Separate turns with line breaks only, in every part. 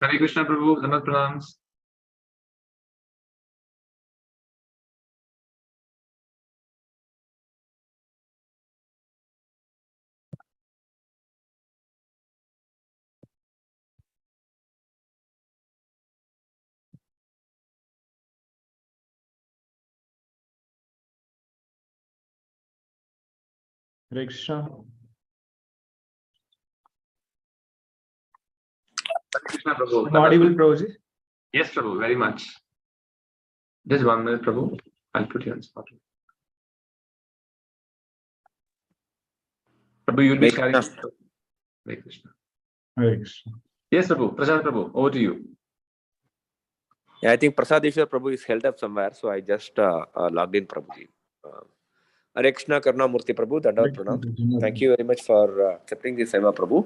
Hare Krishna Prabhu, Dhamat Pranams.
Hare Krishna.
Hare Krishna Prabhu.
I'm audible, Prabhuji?
Yes, Prabhu, very much. Just 1 minute, Prabhu. I'll put you on spot. Prabhu, you'll be sharing. Hare Krishna.
Hare Krishna.
Yes, Prabhu. Prashant Prabhu, over to you.
Yeah, I think Prasadeshwar Prabhu is held up somewhere, so I just logged in, Prabhuji. Hare Krishna, Karuna, Murthi Prabhu, Dandavat Pranam. Thank you very much for accepting this Seva, Prabhu.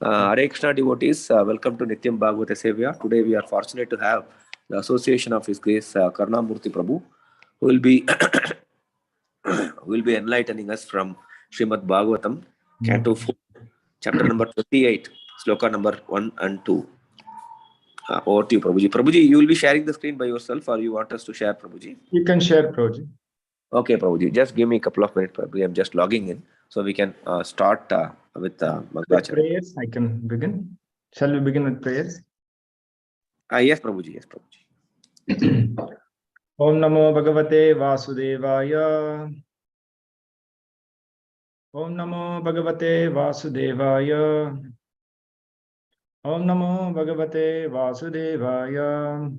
Hare Krishna devotees, welcome to Nityam Bhagavata Sevaya. Today we are fortunate to have the association of His Grace Karuna Murthi Prabhu, who will be enlightening us from Srimad Bhagavatam, Canto 4, chapter number 28, sloka number 1 and 2. Over to you, Prabhuji. Prabhuji, you will be sharing the screen by yourself, or you want us to share, Prabhuji?
You can share, Prabhuji.
Okay, Prabhuji. Just give me a couple of minutes, Prabhuji. I'm just logging in, so we can start with Bhagavata.
Prayers, I can begin. Shall we begin with prayers?
Yes, Prabhuji. Yes, Prabhuji.
Om Namo Bhagavate Vasudevaya. Om Namo Bhagavate Vasudevaya. Om Namo Bhagavate Vasudevaya.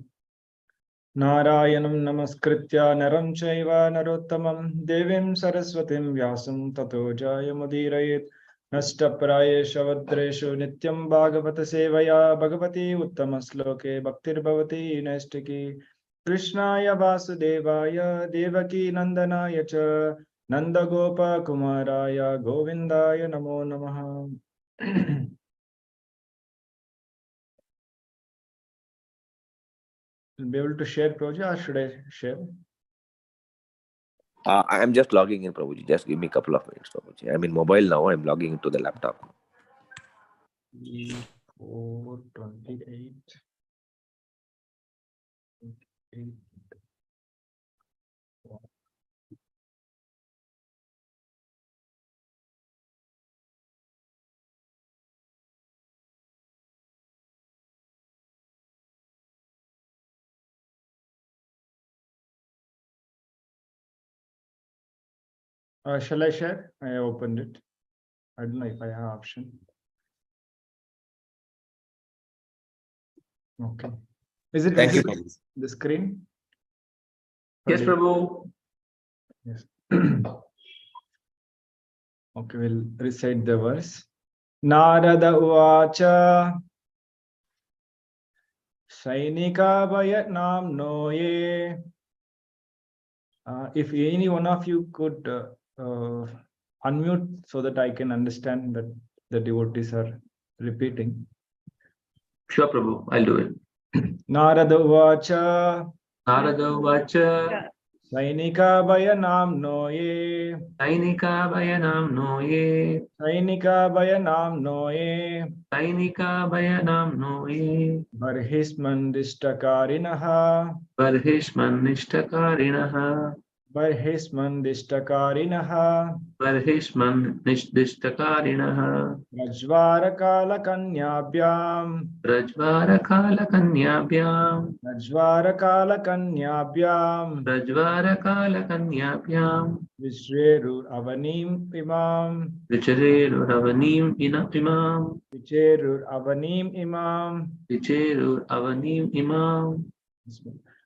Narayanam Namaskritya Naram Chaiva Narottamam Devim Saraswatim Vyasam Tato Jayamudhirayet Nashtaprayesha Vadreshu Nityam Bhagavata Sevaya Bhagavati Uttamasloke Bhaktir Bhavati Nestiki Krishnaya Vasudevaya Devaki Nandanaya Cha Nandagopa Kumaraya Govindaya Namo Namaha. Will be able to share, Prabhuji, or should I share?
I am just logging in, Prabhuji. Just give me a couple of minutes, Prabhuji. I'm in mobile now. I'm logging into the laptop.
4:28. Shall I share? I opened it. I don't know if I have option. Okay. Is it
Thank you,
visible, the screen?
Yes, Prabhu.
Yes. Okay, we'll recite the verse. Narada Uvacha Sainika Vayatnam Noye. If any one of you could unmute so that I can understand that the devotees are repeating.
Sure, Prabhu. I'll do it.
Narada Uvacha
Narada Vacha
Sainika Vayanam Noye.
Sainika Vayanam Noye.
Sainika Vayanam Noye.
Sainika Vayanam Noye.
Barhisman Dishtakarinaha.
Barhishman Nishtakarinaha.
Barhisman Dishtakarinaha.
Barhishman Nishtakarinaha.
Rajvara Kala Kanyabhyam.
Rajvara Kala Kanyabhyam.
Rajvara Kala Kanyabhyam.
Rajvara Kala Kanyabhyam.
Vishwerur Avanim Imam.
Vichareru Ravanim Imam.
Vicherur Avanim Imam.
Vicheru Avanim Imam.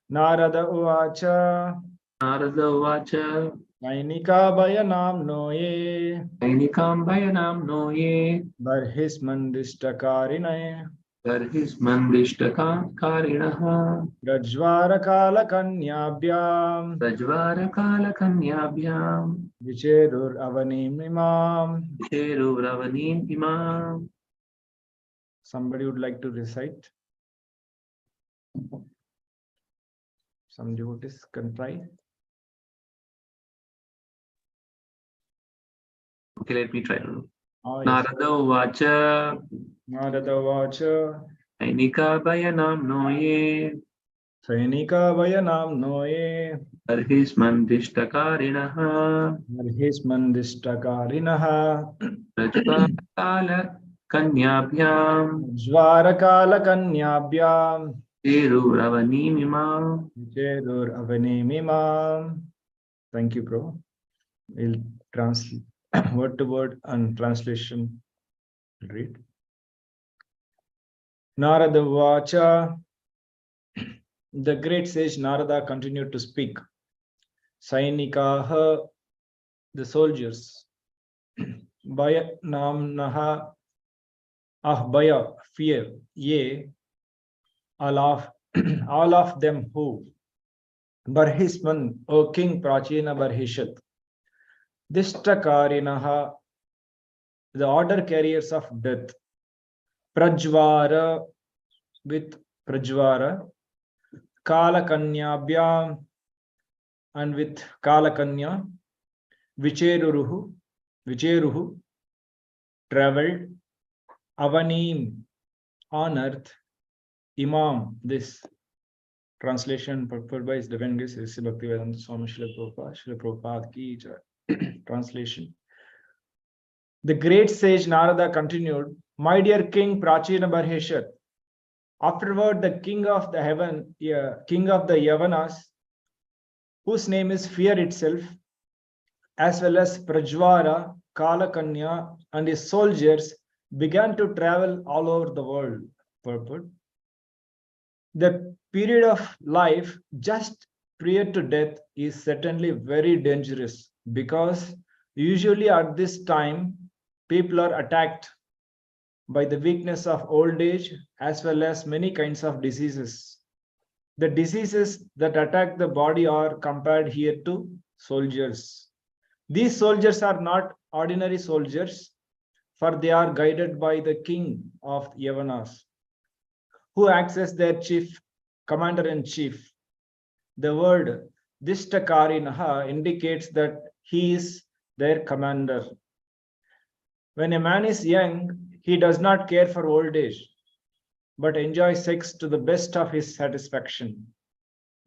Narada Uvacha.
Narada Vacha
Sainika Vayanam Noye.
Sainikam Vayanam Noye.
Barhisman Dishtakarinaye.
Barhishman Nishtakarinaha.
Rajvara Kala Kanyabhyam.
Rajvara Kala Kanyabhyam.
Vicherur Avanim Imam.
Vicheru Ravanim Imam.
Somebody would like to recite? Some devotees can try.
Okay, let me try.
Oh, yes.
Narada Vacha
Narada Vacha
Sainika Bayanam Noye
Sainika Vayanam Noye
Arhismandishtakarinaha
Marhismandishtakarinaha
Rajpakala Kanyabhyam
Jvarakala Kanyabhyam
Tiruravani
Jedur Avanimimam. Thank you, bro. We'll translate word to word and translation. Read. Narada Vacha. The great sage Narada continued to speak. Sainikaha, the soldiers. Baya namnaha, ahbaya, fear. Ye, all of them who. Barhisman, O King Prachina Barhishat. Dishtakarinaha, the order carriers of death. Prajvara, with Prajvara. Kalakanyabhyam, and with Kalakanya. Vicheruhu, traveled. Avanim, on earth. Imam, this translation purport by his divine grace is Bhaktivedanta Swami Srila Prabhupada ki jai. Translation. The great sage Narada continued, my dear King Prachina Barheshat, afterward the king of the heaven, king of the Yavanas, whose name is fear itself, as well as Prajvara, Kalakanya, and his soldiers began to travel all over the world. Purport. The period of life just prior to death is certainly very dangerous because usually at this time people are attacked by the weakness of old age as well as many kinds of diseases. The diseases that attack the body are compared here to soldiers. These soldiers are not ordinary soldiers, for they are guided by the king of Yavanas, who acts as their chief, commander-in-chief. The word Dishtakarinaha indicates that he is their commander. When a man is young, he does not care for old age, but enjoys sex to the best of his satisfaction,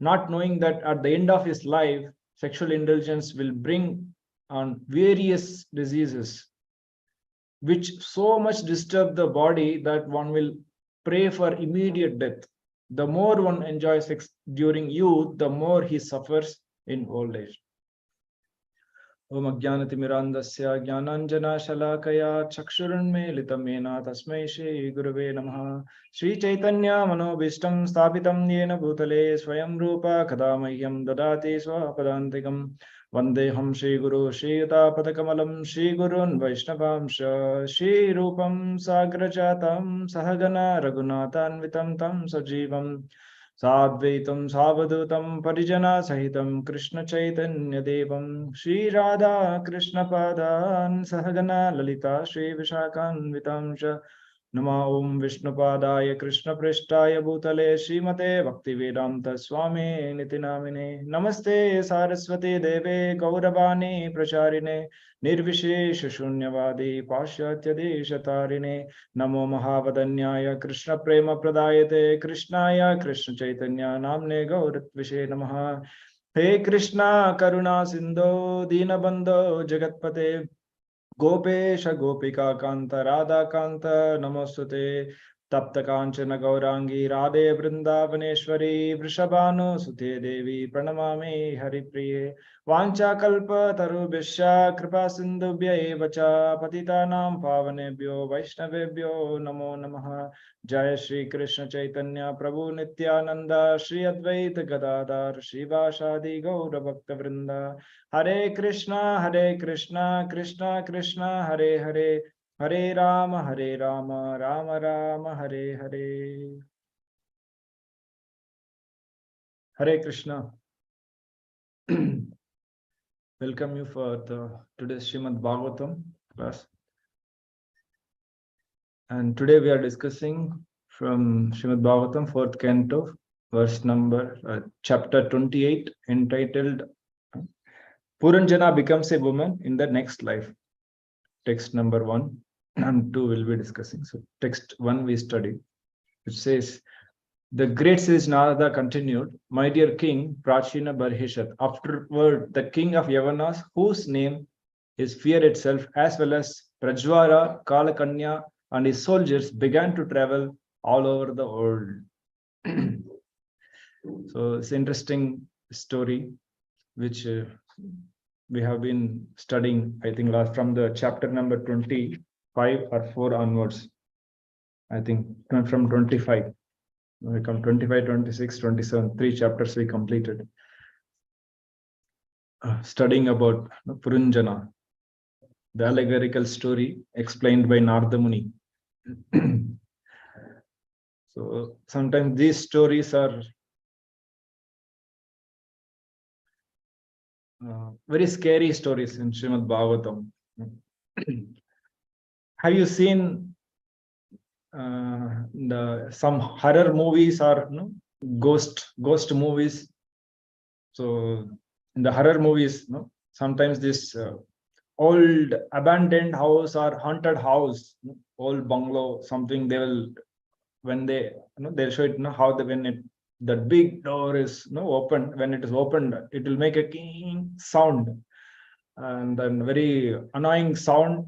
not knowing that at the end of his life, sexual indulgence will bring on various diseases, which so much disturb the body that one will pray for immediate death. The more one enjoys sex during youth, the more he suffers in old age. Om Ajnanatimirandasya Jnananjana Shalakaya Chakshurunmelitam Yena Tasmai Shri Gurave Namaha. Shri Chaitanya Manobishtam Sthapitam Yena Bhutale Swayam Rupa Kadamahyam Dadati Swapadantikam Vandeham Shri Guru Shri Yuta Padakamalam Shri Gurun Vaishnavamsha Shri Rupam Sagrajatam Sahagana Raghunathanvitam Tam Sajivam Sadvaitam Savadutam Parijana Sahitam Krishna Chaitanya Devam Shri Radha Krishna Padan Sahagana Lalita Shri Vishakan Vitamsha Nama Om Vishnu Padaya Krishna Prishtaya Bhutale Srimate Bhakti Vedanta Swami Nitinamine Namaste Saraswati Deve Gauravani Pracharine Nirvishesh Shunyavadi Pashyatya Deshatarine Namo Mahavadanyaya Krishna Prema Pradayate Krishnaya Krishna Chaitanya Namne Gauratvishe Namaha He Krishna Karuna Sindho Dinabandho Jagatpate Gopesha Gopika Kanta Radha Kanta Namostute Tapta Kanchana Gaurangi Radhe Vrindavaneshwari Vrishabhanu Sute Devi Pranamami Haripriye Vancha Kalpa Tarubhishya Kripa Sindhubhya Evacha Patitanam Pavanebhyo Vaishnavebhyo Namo Namaha Jaya Shri Krishna Chaitanya Prabhu Nityananda Shri Advaita Gadadhar Shivashadi Gaura Bhakta Vrinda Hare Krishna, Krishna Krishna, Hare Hare, Hare Rama, Rama Rama, Hare Hare. Hare Krishna. Welcome you for today's Srimad Bhagavatam class. And today we are discussing from Srimad Bhagavatam, 4th canto, verse number, chapter 28, entitled Puranjana becomes a woman in the next life. Text number 1 and 2 will be discussing. So text 1 we study. which says, the great sage Narada continued, my dear king, Prachina Barhishat, afterward the king of Yavanas, whose name is fear itself, as well as Prajvara, Kalakanya, and his soldiers began to travel all over the world. So it's an interesting story, which we have been studying, I think, last from the chapter number 25 or 4 onwards. I think from 25. We come 25, 26, 27, 3 chapters we completed. Studying about Puranjana, the allegorical story explained by Narada Muni. So sometimes these stories are very scary stories in Srimad Bhagavatam. Have you seen some horror movies or ghost movies? So in the horror movies, sometimes this old abandoned house or haunted house, old bungalow, something, they will, when they they'll show it, how the big door is open. When it is opened, it will make a king sound, and then very annoying sound.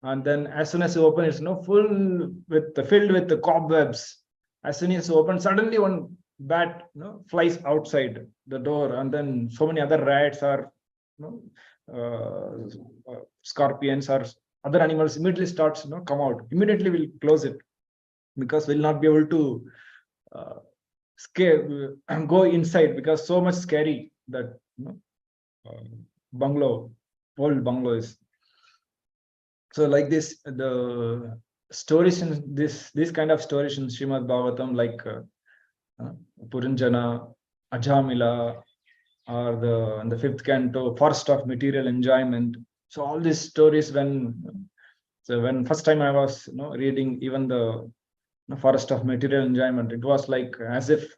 And then as soon as you open, it's filled with the cobwebs. As soon as you open, suddenly one bat flies outside the door, and then so many other rats or scorpions or other animals immediately starts come out. Immediately we'll close it, because we'll not be able to go inside, because so much scary that old bungalow is. So like this, the stories in this kind of stories in Srimad Bhagavatam, like Puranjana, Ajamila, or the 5th canto, Forest of Material Enjoyment. So all these stories, when first time I was reading even the Forest of Material Enjoyment, it was like as if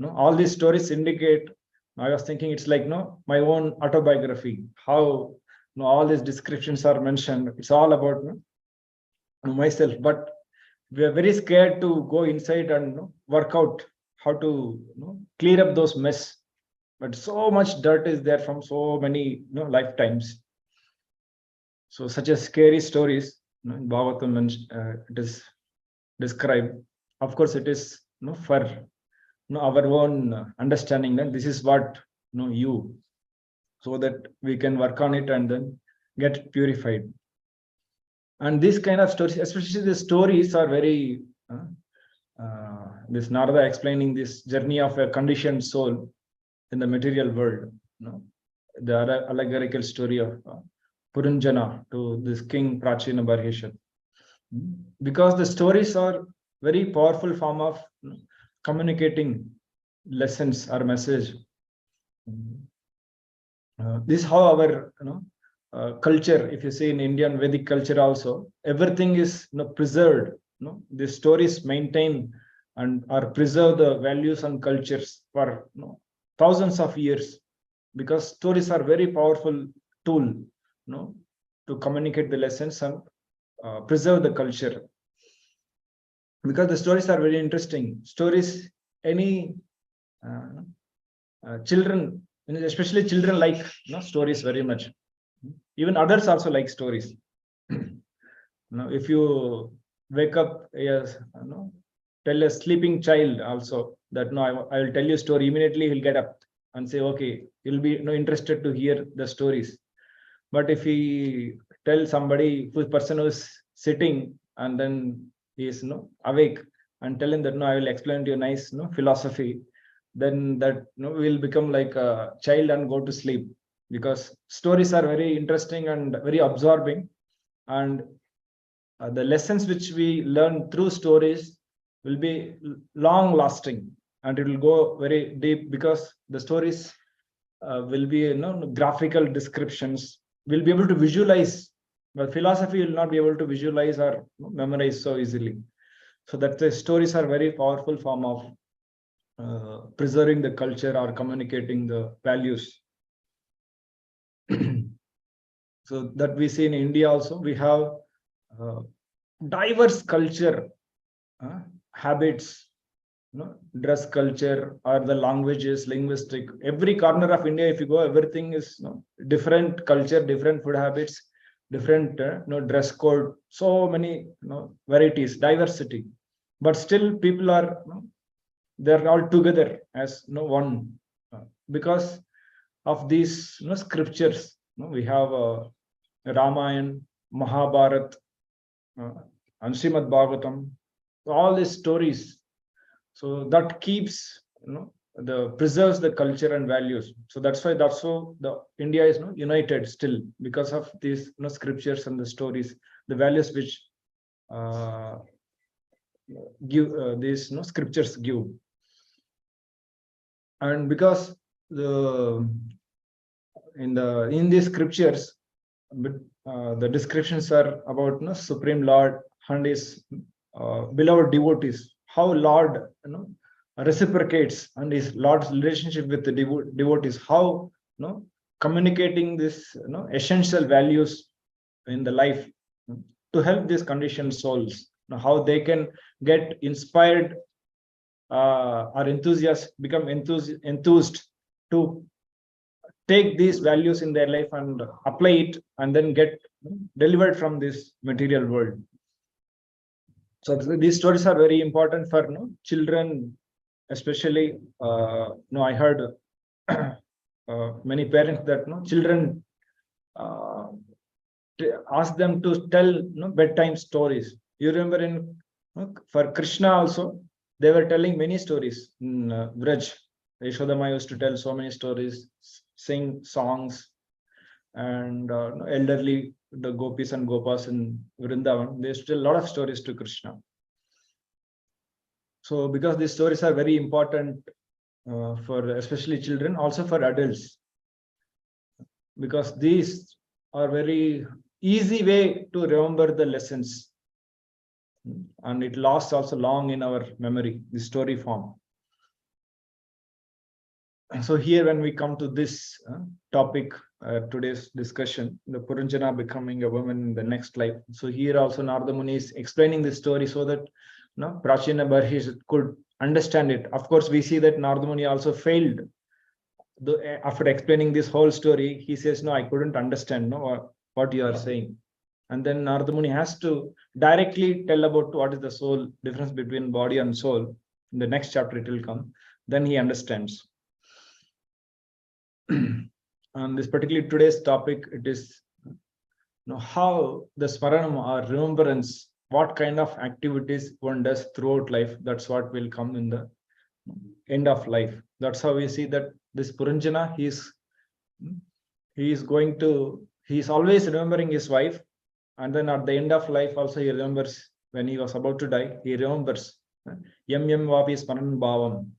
all these stories indicate, I was thinking it's like my own autobiography, how all these descriptions are mentioned. It's all about myself, but we are very scared to go inside and work out how to clear up those mess. But so much dirt is there from so many lifetimes. So such a scary stories in Bhagavatam, it is described. Of course, it is for our own understanding, that this is what you, so that we can work on it and then get purified. And this kind of stories, especially the stories, are very this Narada explaining this journey of a conditioned soul in the material world, the allegorical story of Puranjana to this king Prachina Barhishat, because the stories are very powerful form of communicating lessons or message. This is how our culture, if you see in Indian Vedic culture also, everything is preserved. The stories maintain and are preserve the values and cultures for thousands of years, because stories are very powerful tool to communicate the lessons and preserve the culture, because the stories are very interesting. Stories, any children, especially children, like stories very much. Even adults also like stories. If you wake up, yes, tell a sleeping child also that I will tell you a story, immediately he'll get up and say, okay, he'll be interested to hear the stories. But if he tell somebody, who person who is sitting and then he is awake, and tell him that I will explain to you nice philosophy, then that will become like a child and go to sleep, because stories are very interesting and very absorbing, and the lessons which we learn through stories will be long lasting, and it will go very deep, because the stories will be graphical descriptions. We'll be able to visualize, but philosophy will not be able to visualize or memorize so easily. So that the stories are very powerful form of preserving the culture or communicating the values. So that we see in India also, we have diverse culture, habits, dress culture or the languages, linguistic. Every corner of India, if you go, everything is different culture, different food habits, different dress code. So many varieties, diversity. But still, people are they're all together as one because of these scriptures. We have Ramayana, Mahabharata, and Srimad Bhagavatam, all these stories. So that keeps the preserves the culture and values. So that's why the India is united still because of these scriptures and the stories, the values which give these scriptures give. And because in these scriptures, the descriptions are about Supreme Lord and his beloved devotees. How Lord reciprocates and his Lord's relationship with the devotees. How communicating this essential values in the life to help these conditioned souls. How they can get inspired or become enthused to take these values in their life and apply it and then get delivered from this material world. So these stories are very important for children, especially. I heard many parents that children ask them to tell bedtime stories. You remember for Krishna also, they were telling many stories in Vraj. Yashodama used to tell so many stories, sing songs, and elderly, the gopis and gopas in Vrindavan, they used to tell a lot of stories to Krishna. So because these stories are very important for especially children, also for adults, because these are very easy way to remember the lessons, and it lasts also long in our memory, the story form. So here, when we come to this topic, today's discussion, the Puranjana becoming a woman in the next life. So here also Narada Muni is explaining this story so that Prachina Barhish could understand it. Of course, we see that Narada Muni also failed. After explaining this whole story, he says, no, I couldn't understand what you are saying. And then Narada Muni has to directly tell about what is the soul, difference between body and soul. In the next chapter, it will come. Then he understands. And this particularly today's topic, it is how the Smaranam or remembrance, what kind of activities one does throughout life. That's what will come in the end of life. That's how we see that this Puranjana, he's always remembering his wife, and then at the end of life also he remembers when he was about to die, he remembers Yam Yam Vapi Smaran Bhavam.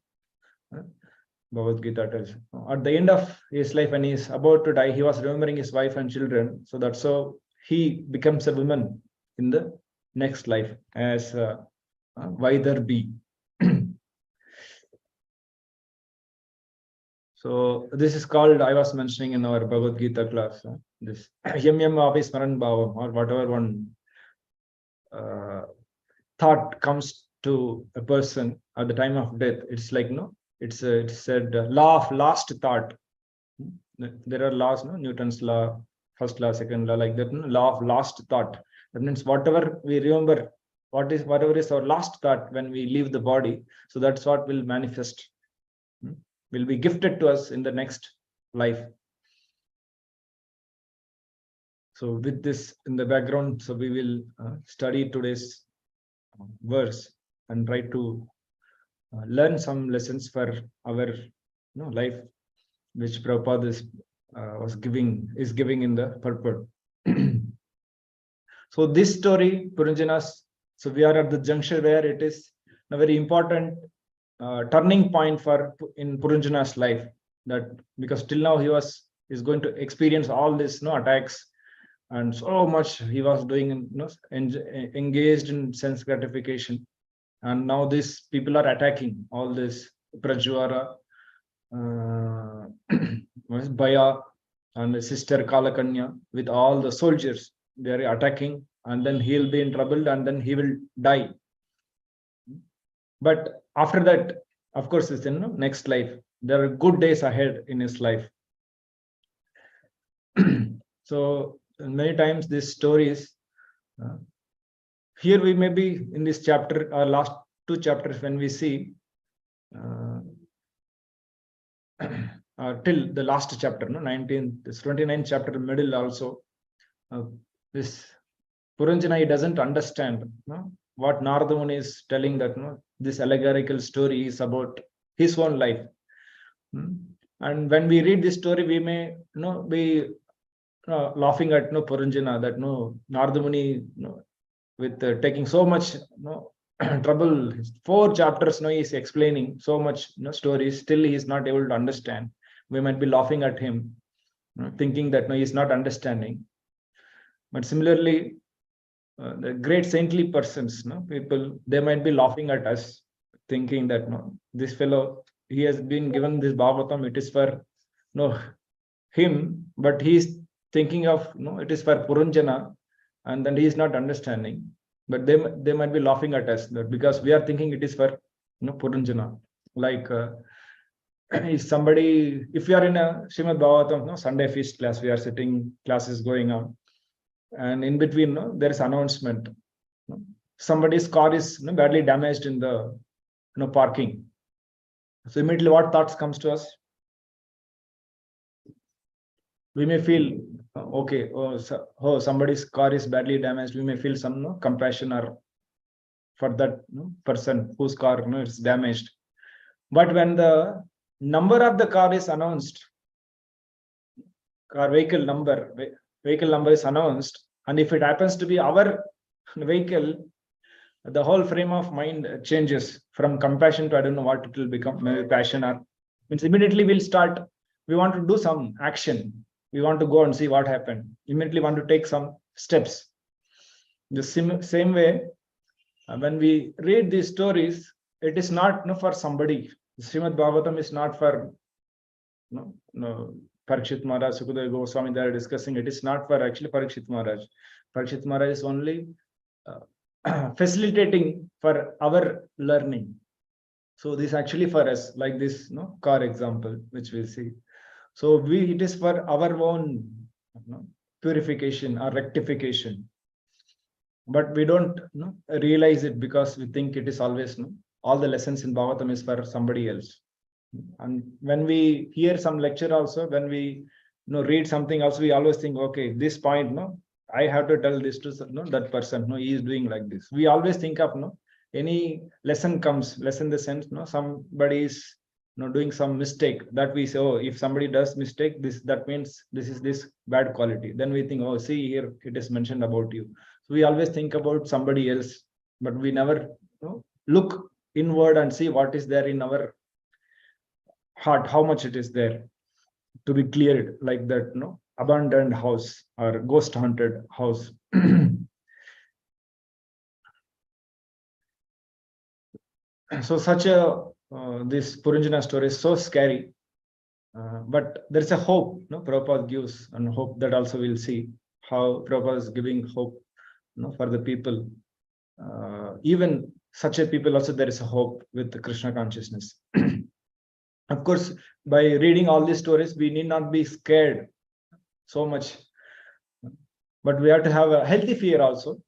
Bhagavad Gita tells. At the end of his life, when he is about to die, he was remembering his wife and children. So that's how he becomes a woman in the next life as Vaidarbhi. So this is called, I was mentioning in our Bhagavad Gita class, this Yam Yam Vapi Smaran Bhavam, or whatever one thought comes to a person at the time of death. It's like, it's said law of last thought. There are laws, Newton's law, first law, second law, like that. Law of last thought. That means whatever we remember, whatever is our last thought when we leave the body. So that's what will manifest, will be gifted to us in the next life. So with this in the background, so we will study today's verse and try to learn some lessons for our life, which Prabhupada is giving in the purport. So this story, Puranjana's, so we are at the juncture where it is a very important turning point in Puranjana's life, that because till now he is going to experience all this attacks, and so much he was doing engaged in sense gratification. And now these people are attacking all this Prajwara, Baya, and sister Kalakanya with all the soldiers. They are attacking, and then he'll be in trouble, and then he will die. But after that, of course, it's in next life. There are good days ahead in his life. So many times these stories, here we may be in this chapter, our last two chapters, when we see till the last chapter, 19, this 29th chapter, middle also, this Puranjana, he doesn't understand what Narada Muni is telling, that this allegorical story is about his own life. And when we read this story, we may be laughing at Puranjana, that Narada Muni with taking so much trouble, 4 chapters he is explaining so much stories, still he is not able to understand. We might be laughing at him, thinking that he is not understanding. But similarly, the great saintly persons, people, they might be laughing at us, thinking that this fellow, he has been given this Bhagavatam, it is for him, but he is thinking of it is for Puranjana, and then he is not understanding. But they might be laughing at us, because we are thinking it is for Puranjana. Like if somebody, if we are in a Srimad Bhagavatam Sunday feast class, we are sitting, class is going on, and in between there is announcement, somebody's car is badly damaged in the parking. So immediately what thoughts comes to us? We may feel okay, somebody's car is badly damaged, we may feel some compassion or for that person whose car is damaged. But when the number of the car is announced, vehicle number is announced, and if it happens to be our vehicle, the whole frame of mind changes from compassion to I don't know what it will become, maybe passion, or means immediately we'll start, we want to do some action, we want to go and see what happened, immediately want to take some steps. The same way, when we read these stories, it is not for somebody. Srimad Bhagavatam is not for Parikshit Maharaj, Sukadeva Goswami, they are discussing. It is not for actually Parikshit Maharaj. Parikshit Maharaj is only facilitating for our learning. So this actually for us, like this car example, which we see. So it is for our own purification or rectification. But we don't realize it, because we think it is always all the lessons in Bhagavatam is for somebody else. And when we hear some lecture also, when we read something also, we always think, okay, this point I have to tell this to that person, he is doing like this. We always think of any lesson comes, lesson in the sense somebody is doing some mistake, that we say, oh, if somebody does mistake, that means this is this bad quality. Then we think, oh, see here it is mentioned about you. So we always think about somebody else, but we never look inward and see what is there in our heart, how much it is there to be cleared, like that abandoned house or ghost haunted house. So such a this Puranjana story is so scary, but there is a hope Prabhupada gives, and hope that also we'll see how Prabhupada is giving hope for the people. Even such a people also, there is a hope with the Krishna consciousness. Of course, by reading all these stories, we need not be scared so much, but we have to have a healthy fear also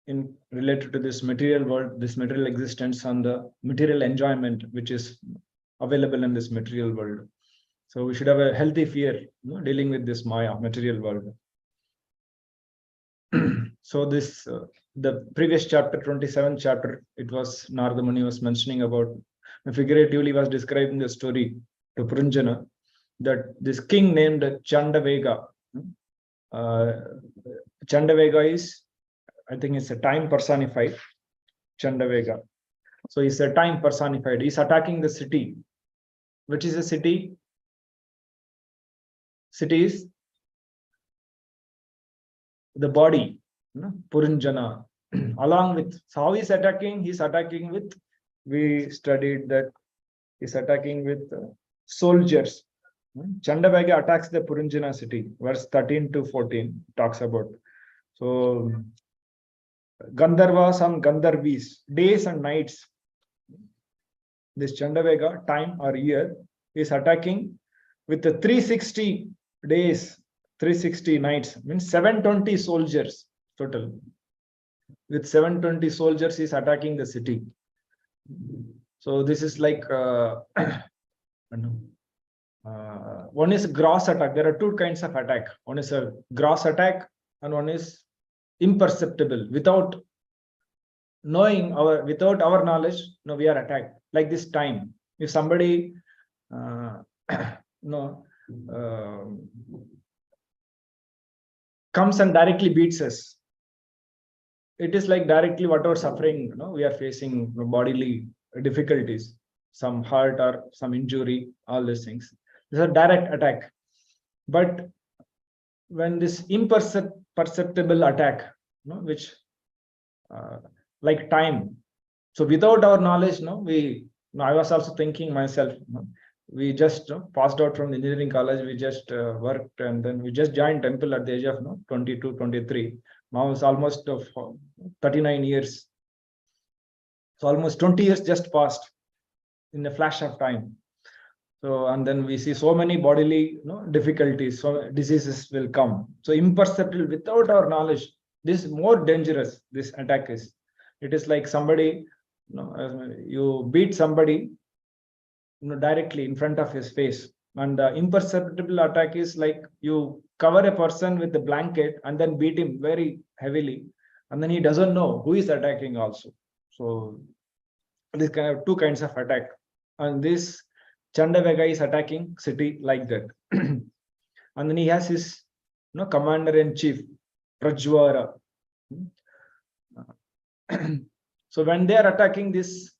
in related to this material world, this material existence, and the material enjoyment which is available in this material world. So we should have a healthy fear dealing with this Maya material world. So this the previous chapter, 27th chapter, it was Narada Muni was mentioning about, figuratively was describing the story to Puranjana, that this king named Chandavega. Chandavega is, I think it's a time personified, Chandavega. So he's a time personified. He's attacking the city. Which is a city? City is the body, Puranjana. Along with, so how he's attacking? He's attacking with, we studied that he's attacking with soldiers. Chandavega attacks the Puranjana city. Verse 13 to 14 talks about. So Gandharvas and Gandharvis, days and nights, this Chandavega, time or year, is attacking with the 360 days, 360 nights, means 720 soldiers total. With 720 soldiers, is attacking the city. So this is like one is gross attack. There are two kinds of attack. One is a gross attack, and one is imperceptible, without knowing without our knowledge. No, we are attacked. Like this time, if somebody comes and directly beats us, it is like directly whatever suffering we are facing, bodily difficulties, some hurt or some injury, all these things. These are direct attack. But when this imperceptible attack, which like time, so without our knowledge, I was also thinking myself, we just passed out from the engineering college, we just worked, and then we just joined temple at the age of 22, 23. Now it's almost 39 years. So almost 20 years just passed in a flash of time. So, and then we see so many bodily difficulties, so diseases will come. So imperceptible, without our knowledge, this is more dangerous, this attack is. It is like somebody, you beat somebody directly in front of his face. And the imperceptible attack is like you cover a person with a blanket and then beat him very heavily, and then he doesn't know who is attacking also. So this kind of two kinds of attack. And this Chandavega is attacking city like that. And then he has his commander-in-chief, Prajwara. So when they are attacking this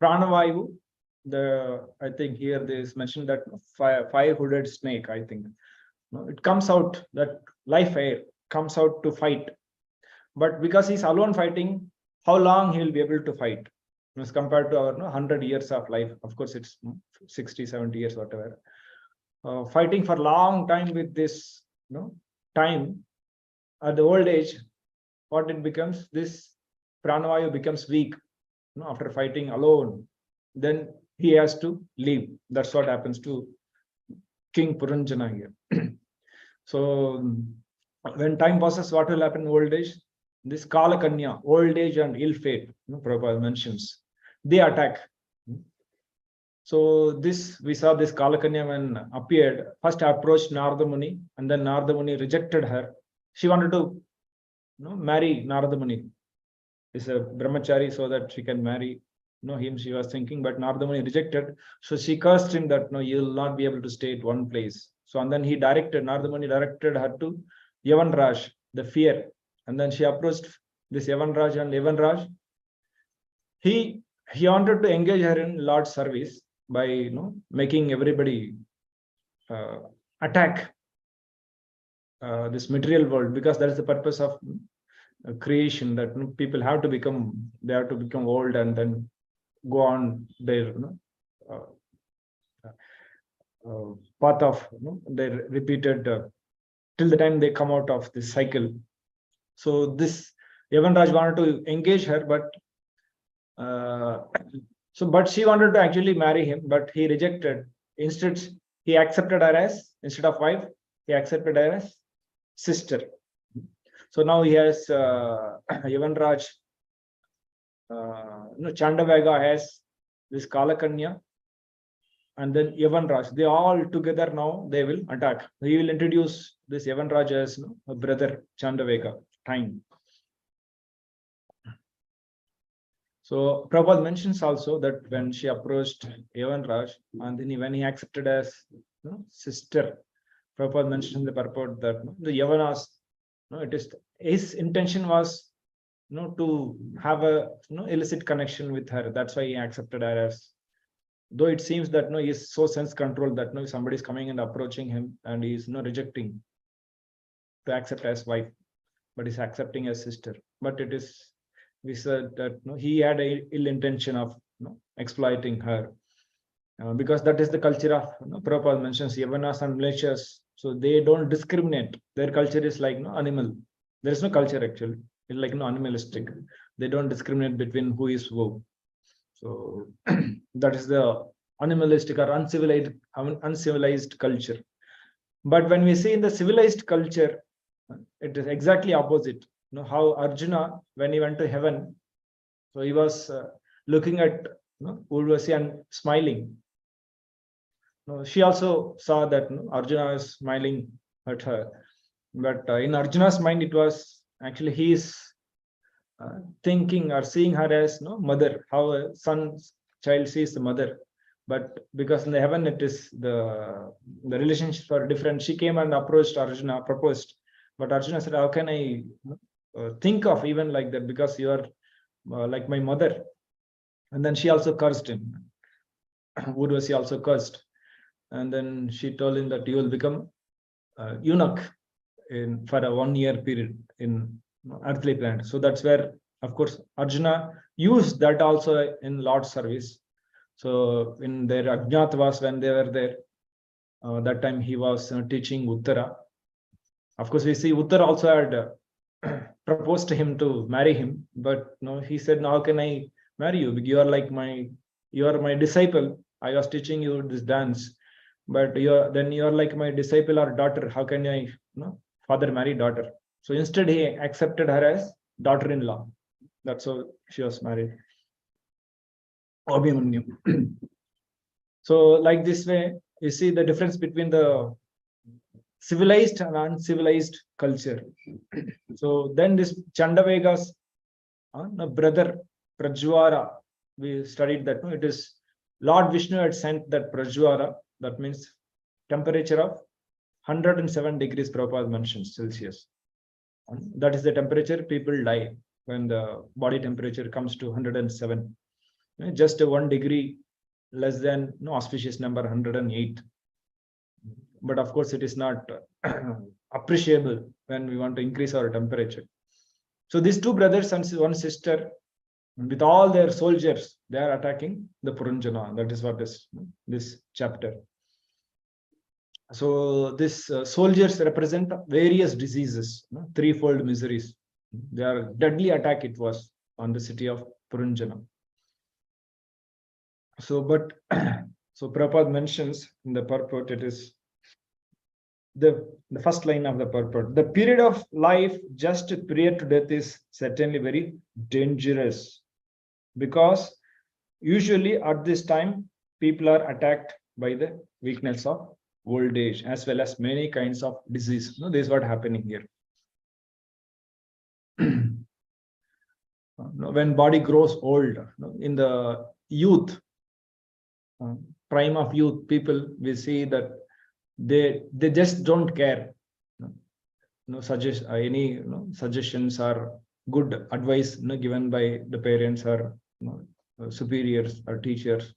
Pranavayu, I think here they is mentioned that five-hooded snake, I think. It comes out, that life air comes out to fight. But because he's alone fighting, how long he will be able to fight? As compared to our 100 years of life, of course it's 60, 70 years, whatever. Fighting for long time with this time, at the old age, what it becomes, this Pranavayu becomes weak after fighting alone. Then he has to leave. That's what happens to King Puranjana here. So when time passes, what will happen in old age? This Kalakanya, old age and ill fate, Prabhupada mentions, they attack. So this, we saw this Kalakanya when appeared, first approached Narada Muni, and then Narada Muni rejected her. She wanted to marry Narada Muni. Is a brahmachari, so that she can marry him, she was thinking, but Narada Muni rejected. So she cursed him that you'll not be able to stay at one place. So and then Narada Muni directed her to Yavanraj, the fear. And then she approached this Yavanraj, and Yavanraj, he wanted to engage her in Lord's service by making everybody attack this material world, because that is the purpose of creation, that people have to become old and then go on their path of their repeated till the time they come out of this cycle. So this Yavanraj wanted to engage her, but but she wanted to actually marry him, but he rejected. Instead, he accepted her as, instead of wife, he accepted her as sister. So now he has Yavanraj, Chandavega has this Kalakanya, and then Yavanraj. They all together now they will attack. He will introduce this Yavanraj as a brother Chandavega. Time. So Prabhupada mentions also that when she approached Yavanraj, and then when he accepted as sister, Prabhupada mentioned in the purport that the Yavanas, it is his intention was to have a illicit connection with her. That's why he accepted her as. Though it seems that he is so sense controlled that if somebody is coming and approaching him and he is rejecting to accept as wife, but is accepting as sister. But it is, we said that he had a ill intention of exploiting her, because that is the culture of Prabhupada mentions Yavanas and Mlechas. So they don't discriminate. Their culture is like animal. There is no culture actually. It's like animalistic. They don't discriminate between who is who. So that is the animalistic or uncivilized culture. But when we see in the civilized culture, it is exactly opposite. How Arjuna, when he went to heaven, so he was looking at Urvasi and smiling. She also saw that Arjuna was smiling at her. But in Arjuna's mind, it was actually he is thinking or seeing her as mother, how a son's child sees the mother. But because in the heaven it is the relationships are different. She came and approached Arjuna, proposed, but Arjuna said, how can I think of even like that, because you are like my mother. And then she also cursed him. Urvasi also cursed, and then she told him that you will become eunuch for a 1 year period in earthly planet. So that's where, of course, Arjuna used that also in Lord's service. So in their Ajnatavas, when they were there, that time he was teaching Uttara. Of course, we see Uttara also had proposed to him to marry him, but he said, "No, how can I marry you? You are my disciple. I was teaching you this dance, but you are like my disciple or daughter. How can I, father marry daughter?" So instead, he accepted her as daughter-in-law. That's how she was married. Abhimanyu. So, like this way, you see the difference between the civilized and uncivilized culture. So then this Chandavega's brother Prajwara, we studied that it is Lord Vishnu had sent that Prajwara, that means temperature of 107 degrees Prabhupada mentions Celsius. That is the temperature people die when the body temperature comes to 107. Just 1 degree less than auspicious number 108. But of course, it is not appreciable when we want to increase our temperature. So these two brothers and one sister, with all their soldiers, they are attacking the Purunjana. That is what is this chapter. So these soldiers represent various diseases, threefold miseries. Their deadly attack it was on the city of Purunjana. So, but so Prabhupada mentions in the purport, it is the first line of the purport. The period of life just prior to death is certainly very dangerous, because usually at this time people are attacked by the weakness of old age as well as many kinds of disease. This is what happening here. When body grows old, in the youth, prime of youth, people, we see that they just don't care. Suggest any suggestions or good advice given by the parents or superiors or teachers.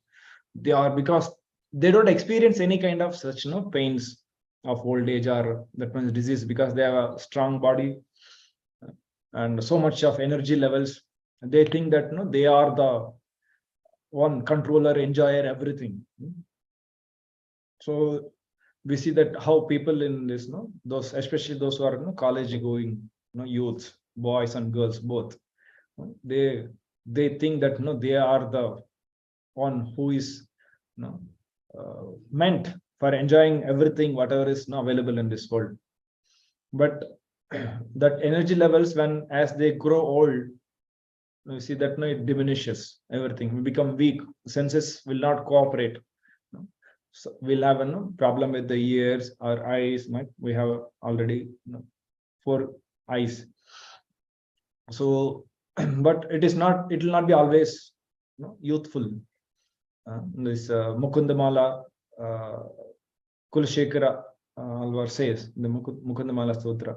They are, because they don't experience any kind of such pains of old age or that means disease, because they have a strong body and so much of energy levels. They think that they are the one controller, enjoyer, everything. So we see that how people in this, those, especially those who are college going, youths, boys and girls both, they think that they are the one who is meant for enjoying everything whatever is available in this world. But that energy levels, when as they grow old, you see that it diminishes everything. We become weak. Senses will not cooperate. So we'll have a problem with the ears, our eyes. We have already 4 eyes. So, but it is not. It will not be always youthful. This Mukundamala Kulshekara Alvar says the Mukundamala Sutra.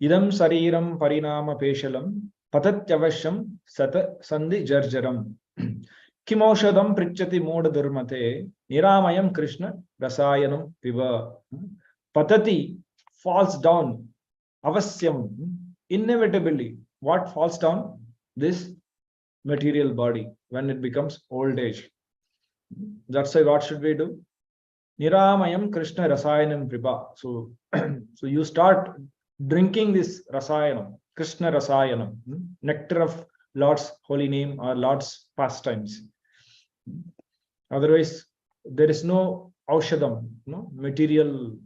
Idam Sariram Parinama Peshalam Patatyavasham Sata Sandhi Jarjaram Kimoshadam Prichati Moda Durmate Niramayam Krishna Rasayanam Piva. Patati falls down. Avasyam, inevitably. What falls down? This material body when it becomes old age. That's why what should we do? Niramayam Krishna Rasayanam Piva. So, so you start drinking this Rasayanam, Krishna Rasayanam, nectar of Lord's holy name or Lord's pastimes. Otherwise, there is no aushadam, no material.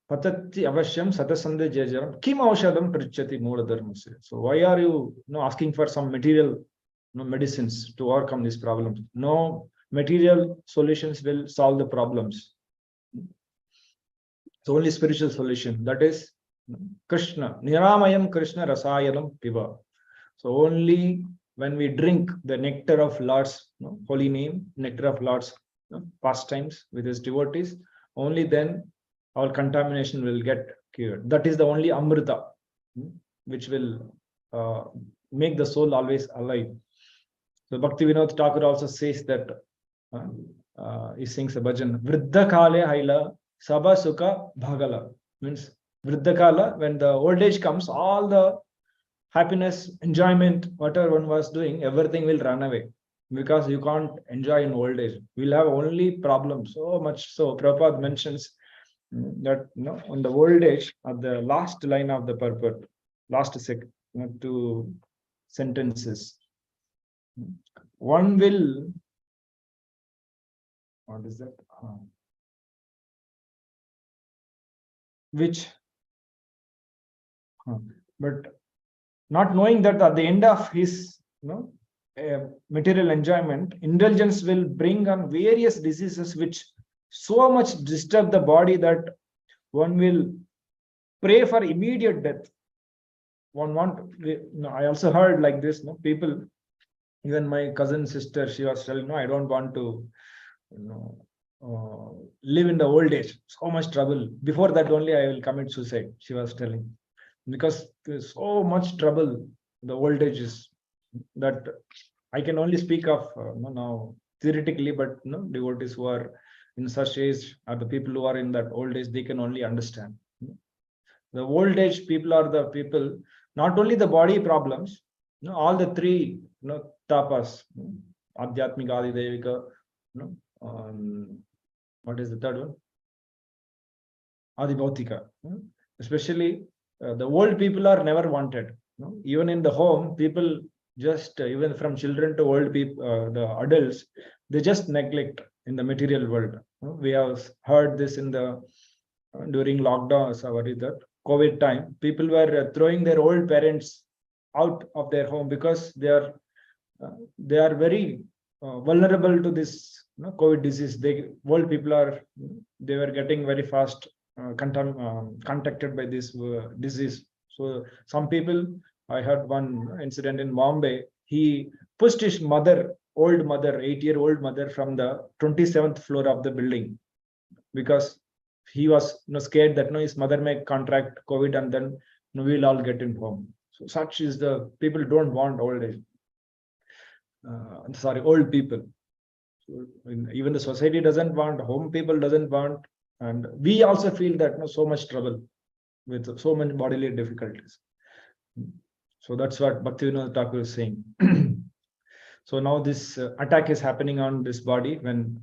Patati avashyam satasande jajaram kim aushadam prichati moola dharmasya. So why are you, asking for some material medicines to overcome these problems? No material solutions will solve the problems. It's only spiritual solution. That is Krishna. Niramayam Krishna rasayanam piva. So only when we drink the nectar of Lord's holy name, nectar of Lord's pastimes with his devotees, only then our contamination will get cured. That is the only amrita which will make the soul always alive. So Bhaktivinoda Thakur also says that he sings a bhajan, Vriddha Kale Haila Sabha Sukha Bhagala. Means Vriddha Kala, when the old age comes, all the happiness, enjoyment, whatever one was doing, everything will run away, because you can't enjoy in old age. We'll have only problems, so much so. Prabhupada mentions that on the old age, at the last line of the purport, last two sentences, one will, what is that? But not knowing that at the end of his material enjoyment, indulgence will bring on various diseases which so much disturb the body that one will pray for immediate death. I also heard like this, people, even my cousin sister, she was telling, no, I don't want to live in the old age, so much trouble. Before that only I will commit suicide, she was telling, because there's so much trouble, the old age is, that I can only speak of now theoretically, but devotees who are in such age, or the people who are in that old age, they can only understand. The old age people are the people, not only the body problems, all the three tapas, adhyatmika, adidevika, what is the third one? Adibhautika. Especially the old people are never wanted. Even in the home, people just, even from children to old people, the adults, they just neglect in the material world. We have heard this in the during lockdown, that COVID time, people were throwing their old parents out of their home because they are very vulnerable to this COVID disease. Old people they were getting very fast contacted by this disease. So some people, I heard one incident in Bombay, he pushed his old mother, 8-year-old mother, from the 27th floor of the building, because he was scared that his mother may contract COVID and then we'll all get in home. So such is the people don't want old age. Old people. So even the society doesn't want, home people doesn't want, and we also feel that so much trouble with so many bodily difficulties. So that's what Bhaktivinoda Thakur is saying. So now this attack is happening on this body when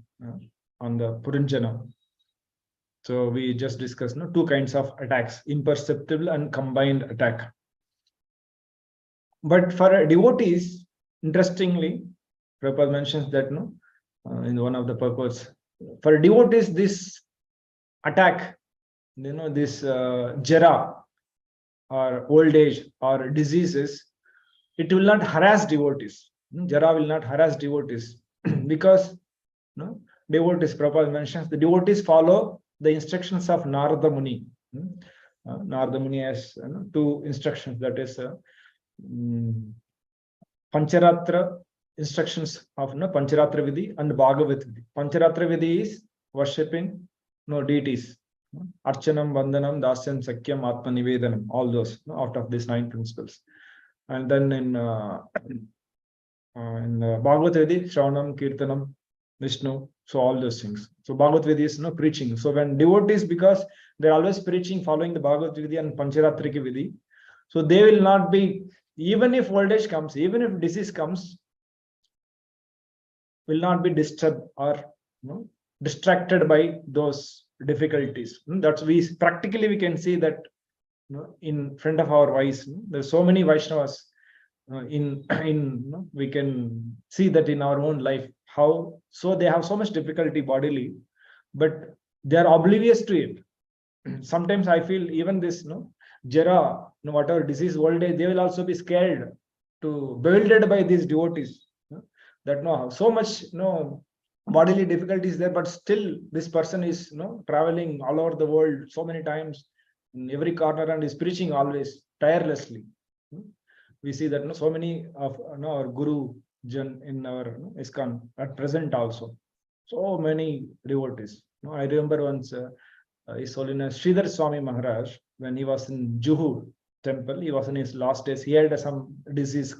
on the Puranjana. So we just discussed two kinds of attacks, imperceptible and combined attack. But for devotees, interestingly, Prabhupada mentions that in one of the purports, for devotees, this attack, this jara or old age or diseases, it will not harass devotees. Jara will not harass devotees because devotees, Prabhupada mentions, the devotees follow the instructions of Narada Muni. Narada Muni has two instructions, that is Pancharatra instructions of Pancharatra Vidhi and Bhagavat Vidhi. Pancharatra Vidhi is worshipping deities. Archanam, Vandanam, Dasyam, Sakyam, Atma Nivedanam, all those out of these 9 principles. And then in Bhagavat Vidhi, Shravanam, Kirtanam, Vishnu, so all those things. So Bhagavat Vidhi is preaching. So when devotees, because they're always preaching, following the Bhagavat Vidhi and Pancharatrika Vidhi, so they will not be, even if old age comes, even if disease comes, will not be disturbed or distracted by those difficulties. That's we practically we can see that in front of our eyes. There's so many Vaishnavas we can see that in our own life, how so they have so much difficulty bodily, but they are oblivious to it. Sometimes I feel even this jara, whatever disease, old age, they will also be scared to bewildered by these devotees, that no so much bodily difficulties there, but still this person is traveling all over the world so many times in every corner and is preaching always tirelessly. We see that so many of our guru jan in our ISKCON at present also, so many devotees. I remember once His Holiness Sridhar Swami Maharaj, when he was in Juhu temple, he was in his last days. He had some disease,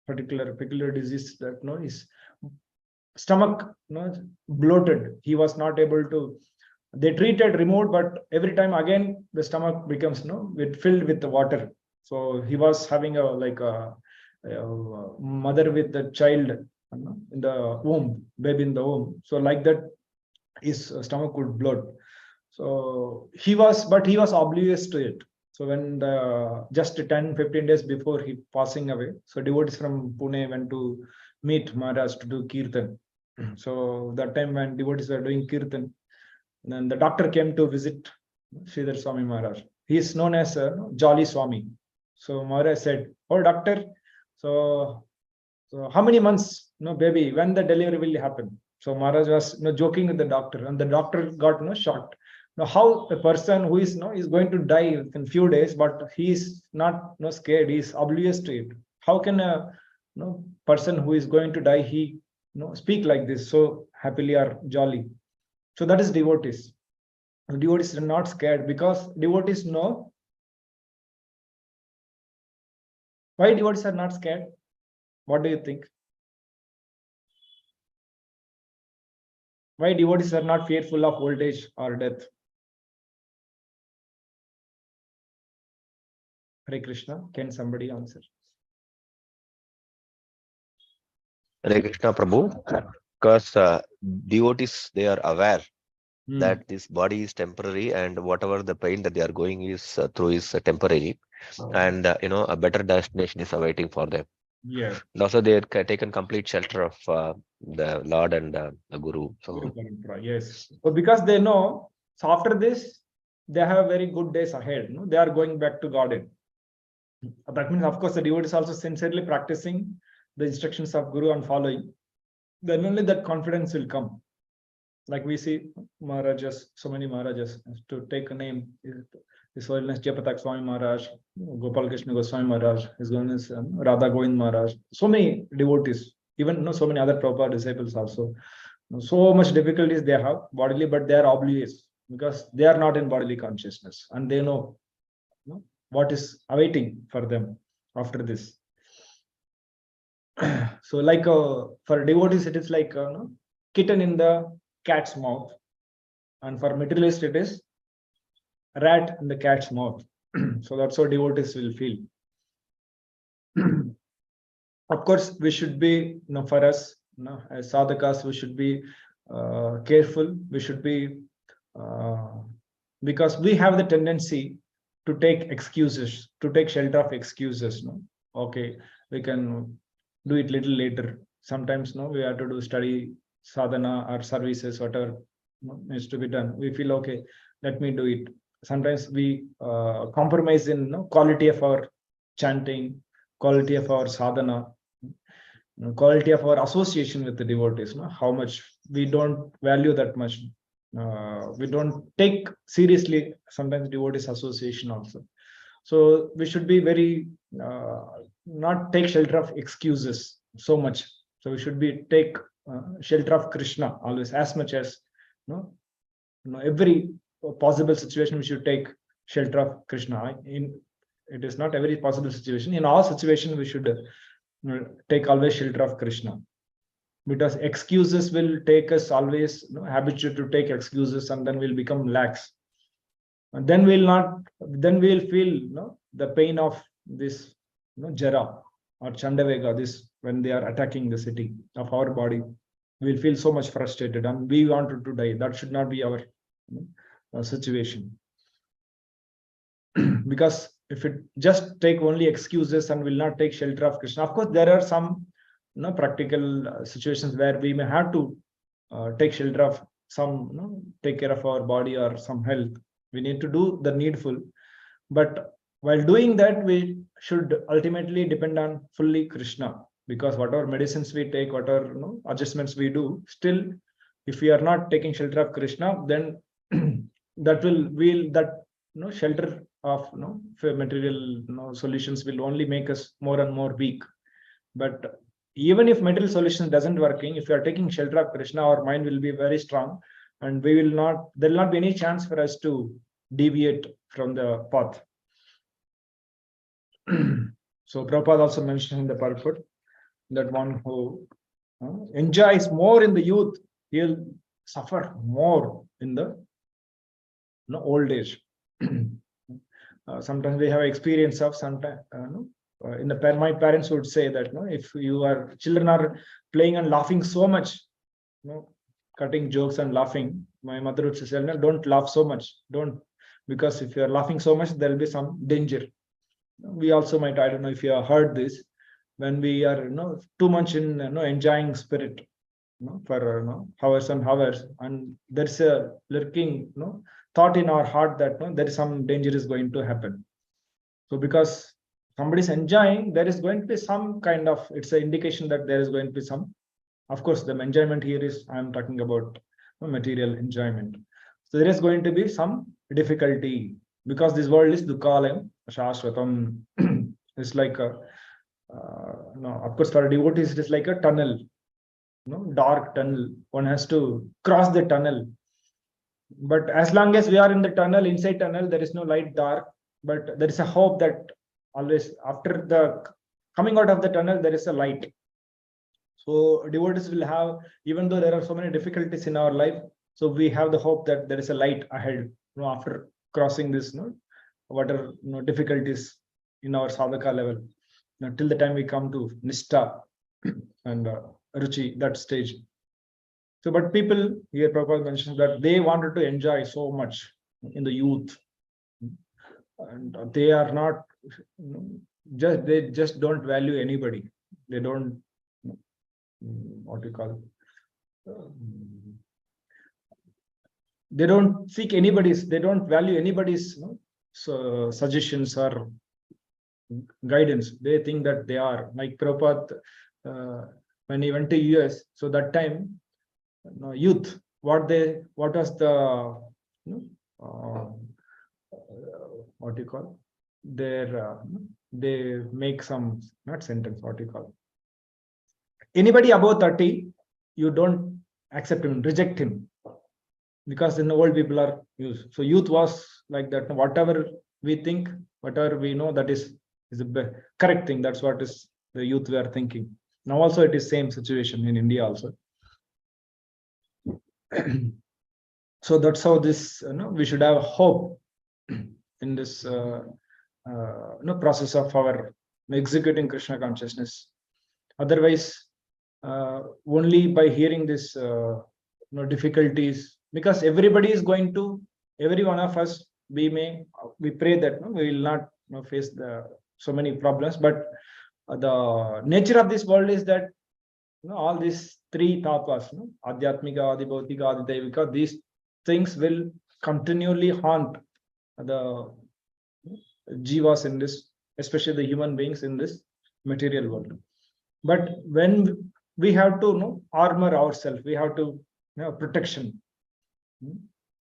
peculiar disease that his stomach bloated. He was not able to. They treated, removed, but every time again the stomach becomes filled with the water. So he was having a mother with the child in the womb, baby in the womb. So like that, his stomach would bloat. So he was oblivious to it. So when just 10-15 days before he passing away, so devotees from Pune went to meet Maharaj to do kirtan. So that time when devotees were doing kirtan, then the doctor came to visit Sridhar Swami Maharaj. He is known as Jolly Swami. So Maharaj said, "Oh doctor, so how many months, baby, when the delivery will happen?" So Maharaj was joking with the doctor, and the doctor got shocked. Now, how a person who is is going to die in few days, but he is not scared, he is oblivious to it. How can a person who is going to die, he speak like this so happily or jolly? So that is devotees. Devotees are not scared because devotees know. Why devotees are not scared? What do you think? Why devotees are not fearful of old age or death? Hare Krishna, can somebody answer?
Hare Krishna Prabhu, because devotees, they are aware that this body is temporary and whatever the pain that they are going is through is temporary, and a better destination is awaiting for them.
Yeah.
And also they had taken complete shelter of the Lord and the Guru. So
yes, so because they know, so after this they have very good days ahead. They are going back to Godhead. That means, of course, the devotee is also sincerely practicing the instructions of Guru and following. Then only that confidence will come. Like we see Maharajas, so many Maharajas. To take a name, His Holiness Jayapatak Swami Maharaj, Gopal Krishna Goswami Maharaj, His Holiness Radha Govind Maharaj. So many devotees, even so many other Prabhupada disciples also. So much difficulties they have bodily, but they are oblivious because they are not in bodily consciousness, and they know what is awaiting for them after this. So like for devotees, it is like kitten in the cat's mouth, and for materialist it is rat in the cat's mouth. So that's how devotees will feel. Of course, we should be, for us, as sadhakas, we should be careful. We should be, because we have the tendency to take excuses, to take shelter of excuses. Okay, we can do it little later. Sometimes, we have to do study, sadhana, or services, whatever needs to be done. We feel, okay, let me do it. Sometimes we compromise in quality of our chanting, quality of our sadhana, quality of our association with the devotees. How much we don't value that much. We don't take seriously sometimes devotees association also. So we should be very not take shelter of excuses so much. So we should be take shelter of Krishna always, as much as every possible situation we should take shelter of Krishna. It is not every possible situation. In all situations we should take always shelter of Krishna, because excuses will take us always habituated to take excuses, and then we'll become lax, and then we'll feel the pain of this jara or chandavega, this when they are attacking the city of our body. We'll feel so much frustrated and we wanted to die. That should not be our situation. Because if it just take only excuses and will not take shelter of Krishna. Of course, there are some practical situations where we may have to take shelter of some, take care of our body or some health. We need to do the needful. But while doing that, we should ultimately depend on fully Krishna, because whatever medicines we take, whatever adjustments we do, still, if we are not taking shelter of Krishna, then that shelter of material solutions will only make us more and more weak. But even if material solution doesn't working, if we are taking shelter of Krishna, our mind will be very strong, and there will not be any chance for us to deviate from the path. So Prabhupada also mentioned in the purport that one who enjoys more in the youth, he'll suffer more in the old age. Sometimes we have experience of sometimes my parents would say that if children are playing and laughing so much, cutting jokes and laughing, my mother would say, no, don't laugh so much, don't, because if you are laughing so much, there will be some danger. We also might, I don't know if you have heard this, when we are too much in enjoying spirit for hours and hours, and there's a lurking thought in our heart that there is some danger is going to happen. So because somebody is enjoying, there is going to be some kind of, it's an indication that there is going to be some, of course, the enjoyment here is, I'm talking about material enjoyment. So there is going to be some difficulty, because this world is dukkhalayam shashvatam. It's like a of course, for devotees it is like a tunnel, dark tunnel. One has to cross the tunnel. But as long as we are in the tunnel, inside tunnel, there is no light, dark. But there is a hope that always after the coming out of the tunnel, there is a light. So devotees will have, even though there are so many difficulties in our life, so we have the hope that there is a light ahead. After crossing this, whatever difficulties in our sadhaka level, till the time we come to nishta and ruchi, that stage. So, but people here, Prabhupada mentioned that they wanted to enjoy so much in the youth, and they are not they just don't value anybody. They don't what you call they don't seek anybody's. They don't value anybody's suggestions or guidance. They think that they are like Prabhupada when he went to US. So that time, youth, what was the what you call their they make some, not sentence, what you call, anybody above 30, you don't accept him, reject him, because in the old people are used. So youth was like that. Whatever we think, whatever we know, that is the correct thing. That's what is the youth were thinking. Now also it is same situation in India also. So that's how this we should have hope in this process of our executing Krishna consciousness. Otherwise, only by hearing this difficulties, because everybody is going to, every one of us, we pray that we will not face so many problems, but the nature of this world is that all these three tapas, adhyatmika, adibhautika, adidevika, these things will continually haunt the jivas in this, especially the human beings in this material world. But when we have to armor ourselves, we have to protection.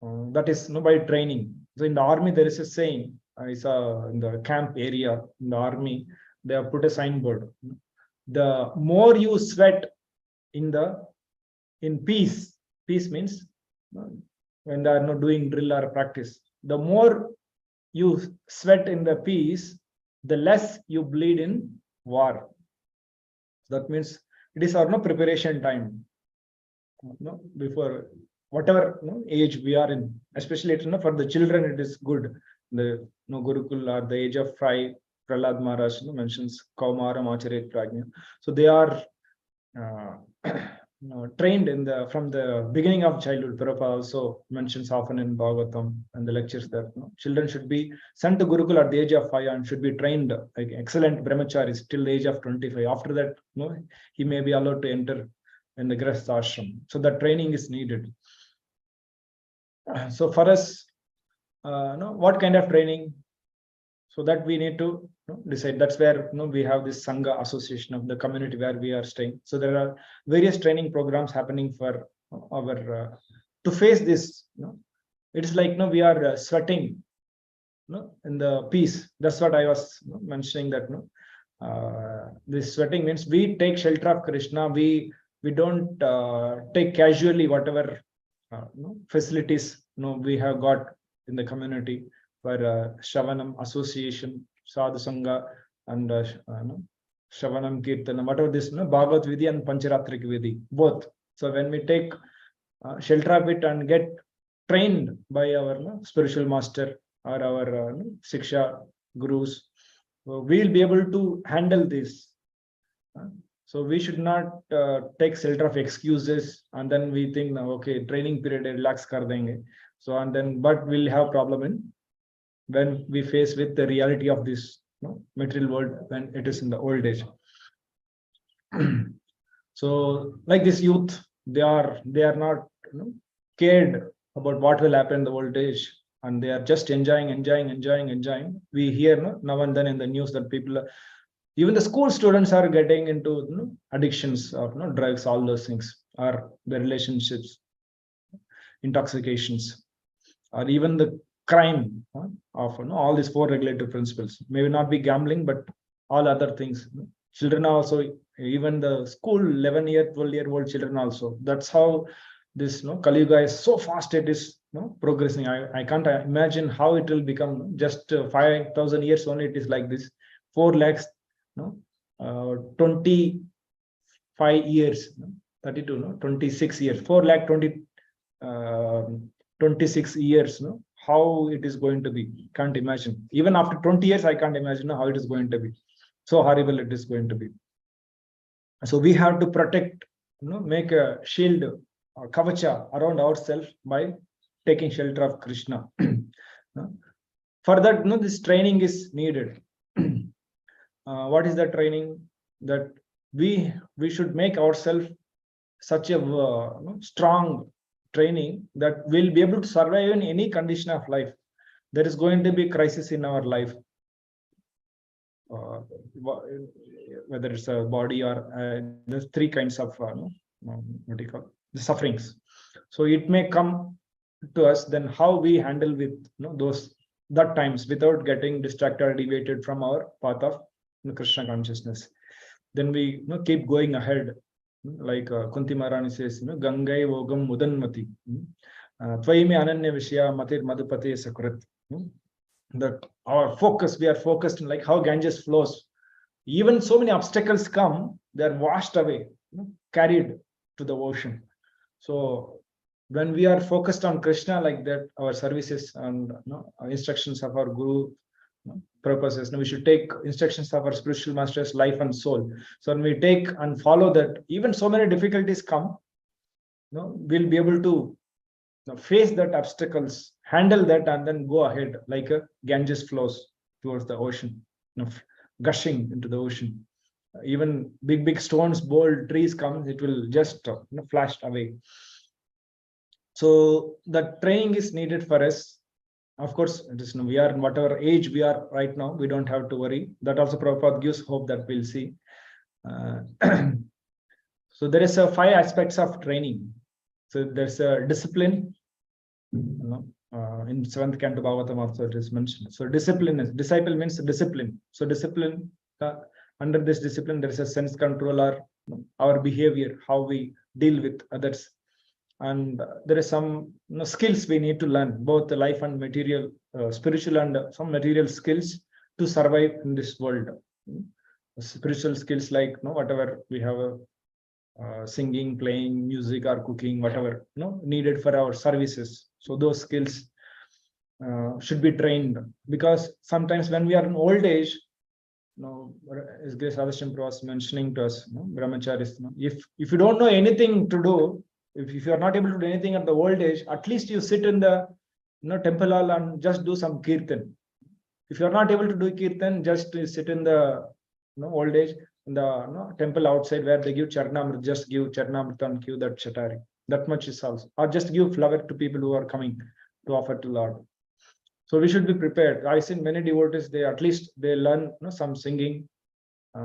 That is by training. So in the army there is a saying. I saw in the camp area in the army, they have put a signboard. The more you sweat in peace means when they are not doing drill or practice, the more you sweat in the peace, the less you bleed in war. That means it is our preparation time. Before whatever age we are in, especially for the children, it is good. The Gurukul, or the age of 5, Prahlad Maharaj mentions Kaumaram Acharyat Prajna. So they are trained from the beginning of childhood. Prabhupada also mentions often in Bhagavatam and the lectures that children should be sent to Gurukul at the age of 5 and should be trained like excellent brahmacharis till the age of 25. After that, he may be allowed to enter in the Grihastha ashram. So that training is needed. So for us, what kind of training? So that we need to decide. That's where we have this Sangha association of the community where we are staying. So there are various training programs happening for our to face this. It's like we are sweating in the peace. That's what I was mentioning, that this sweating means we take shelter of Krishna. We don't take casually whatever facilities we have got in the community for Shravanam association, Sadhu Sangha, and Shravanam Kirtanam, whatever this, Bhagavat Vidhi and Pancharatrik Vidhi, both. So when we take shelter of it and get trained by our spiritual master or our Siksha Gurus, we'll be able to handle this. So we should not take shelter of excuses and then we think, okay, training period, relax kar denge. So and then, but we'll have problem when we face with the reality of this material world when it is in the old age. So like this youth, they are not cared about what will happen in the old age, and they are just enjoying. We hear now and then in the news that people even the school students are getting into addictions of drugs, all those things, or the relationships, intoxications, or even the crime of all these 4 regulative principles. Maybe not be gambling, but all other things. Children are also, even the school 11-year, 12-year-old children also. That's how this Kali Yuga is so fast. It is progressing. I can't imagine how it will become. Just 5,000 years only it is like this. 4 lakhs, 25 years, 32, 26 years, 4 lakh 26 years. How it is going to be, can't imagine. Even after 20 years, I can't imagine how it is going to be. So horrible it is going to be. So we have to protect, make a shield or kavacha around ourselves by taking shelter of Krishna. For that, this training is needed. What is that training? That we should make ourselves such a strong training that we'll be able to survive in any condition of life. There is going to be crisis in our life, whether it's a body or there's 3 kinds of what do you call the sufferings. So it may come to us. Then how we handle with that times without getting distracted or deviated from our path of Krishna consciousness. Then we keep going ahead. Like Kunti Maharani says, Gangai Vogam Mudanmati, Tvaime Ananya Vishya Matir Madhupati Sakrat. That our focus, we are focused on like how Ganges flows. Even so many obstacles come, they are washed away, carried to the ocean. So when we are focused on Krishna like that, our services and instructions of our Guru purposes. Now we should take instructions of our spiritual masters, life and soul. So when we take and follow that, even so many difficulties come, we'll be able to face that obstacles, handle that, and then go ahead like a Ganges flows towards the ocean, gushing into the ocean. Even big stones, bold trees come, it will just flash away. So the training is needed for us. Of course, it is, we are in whatever age we are right now, we don't have to worry. That also Prabhupada gives hope that we'll see. So there is 5 aspects of training. So there's a discipline. In 7th Canto Bhagavatam also it is mentioned. So discipline is, disciple means discipline. So discipline, under this discipline, there is a sense control or our behavior, how we deal with others. And there is some skills we need to learn, both the life and material, spiritual and some material skills to survive in this world. Spiritual skills like whatever we have, singing, playing music or cooking, whatever needed for our services. So those skills should be trained, because sometimes when we are in old age, His Grace Radhasham was mentioning to us, brahmacharis, if you don't know anything to do, if you are not able to do anything at the old age, at least you sit in the temple hall and just do some kirtan. If you are not able to do kirtan, just sit in the old age in the temple outside where they give charnamrit, just give charnamrit and give that chatari. That much is also, or just give flower to people who are coming to offer to Lord. So we should be prepared. I see many devotees, they at least they learn some singing,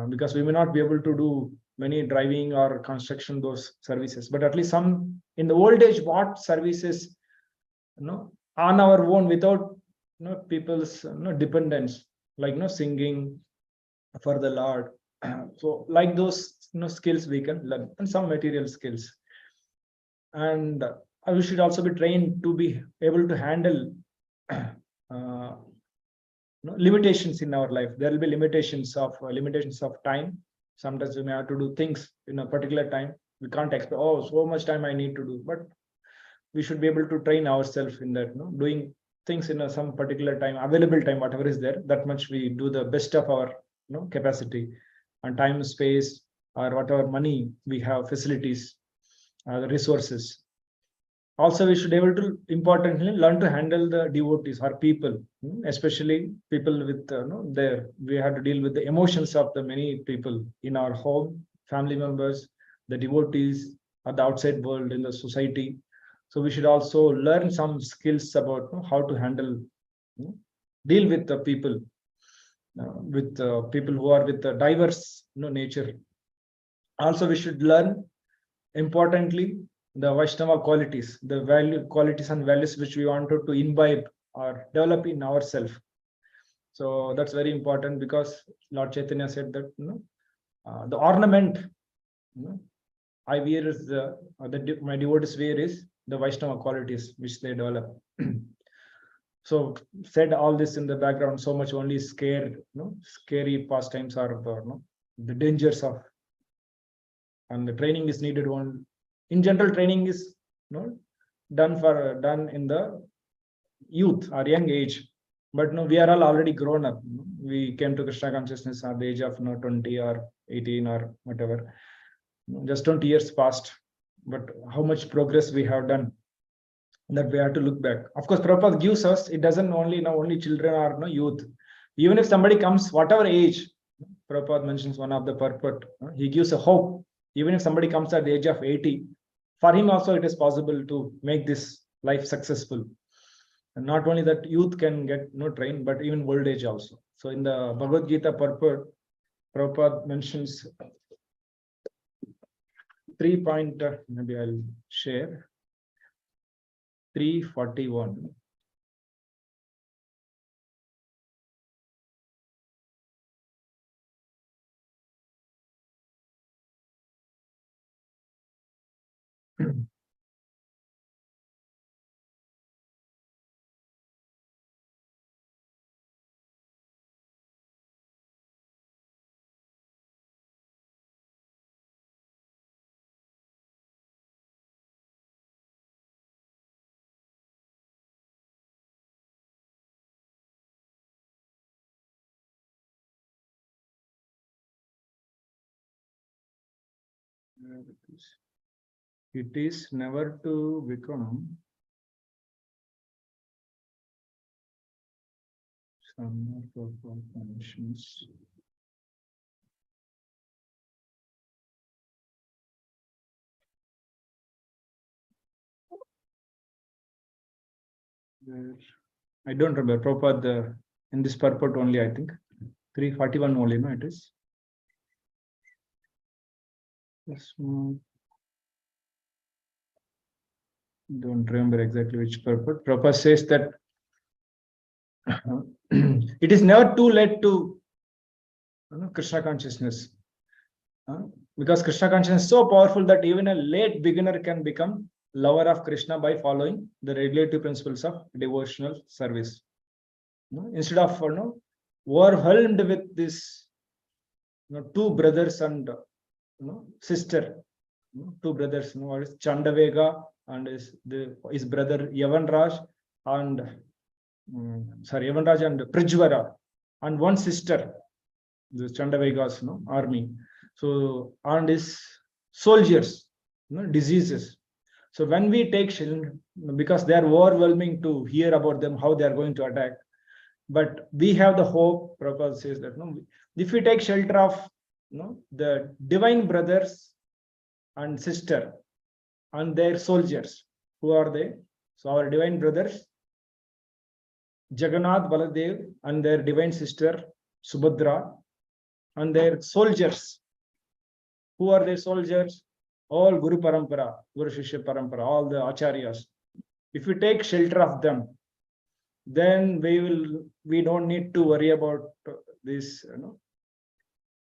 because we may not be able to do many driving or construction those services, but at least some in the old age, what services on our own without people's dependence, like singing for the Lord. So like those skills we can learn, and some material skills. And we should also be trained to be able to handle limitations in our life. There will be limitations of time. Sometimes we may have to do things in a particular time. We can't expect, oh, so much time I need to do, but we should be able to train ourselves in that, doing things in some particular time, available time, whatever is there, that much we do the best of our capacity, and time, space, or whatever money we have, facilities, the resources. Also, we should be able to importantly learn to handle the devotees or people, especially people with we have to deal with the emotions of the many people in our home, family members, the devotees, or the outside world, in the society. So we should also learn some skills about how to handle, deal with the people, with people who are with the diverse nature. Also, we should learn importantly the Vaishnava qualities, the qualities and values which we wanted to imbibe or develop in ourselves. So that's very important, because Lord Chaitanya said that the ornament I wear is my devotees wear is the Vaishnava qualities which they develop. So said all this in the background, so much only scary pastimes are the dangers of, and the training is needed. One in general, training is done in the youth or young age, but we are all already grown up. We came to Krishna consciousness at the age of 20 or 18 or whatever. Just 20 years passed, but how much progress we have done, that we have to look back. Of course, Prabhupada gives us, it doesn't only children or youth. Even if somebody comes, whatever age, Prabhupada mentions one of the purport, he gives a hope. Even if somebody comes at the age of 80, for him also it is possible to make this life successful. And not only that youth can get trained, but even old age also. So in the Bhagavad Gita purport, Prabhupada mentions 3 point, maybe I'll share, 341. It is never to become some conditions. I don't remember Prabhupada in this purport only, I think 341 only, no, it is. Don't remember exactly which purport. Prabhupada says that it is never too late to Krishna consciousness, because Krishna consciousness is so powerful that even a late beginner can become lover of Krishna by following the regulative principles of devotional service. Instead of overwhelmed with this two brothers and sister, two brothers, what is Chandavega and his brother Yavanraj and Yavanraj and Prijvara, and one sister the Chandavega's army. So on his soldiers, diseases. So when we take shelter, because they are overwhelming to hear about them, how they are going to attack. But we have the hope. Prabhupada says that if we take shelter of the divine brothers and sister and their soldiers, who are they? So our divine brothers, Jagannath, Baladev, and their divine sister Subhadra, and their soldiers. Who are their soldiers? All Guru Parampara, Guru Shishya Parampara, all the Acharyas. If we take shelter of them, then we don't need to worry about this,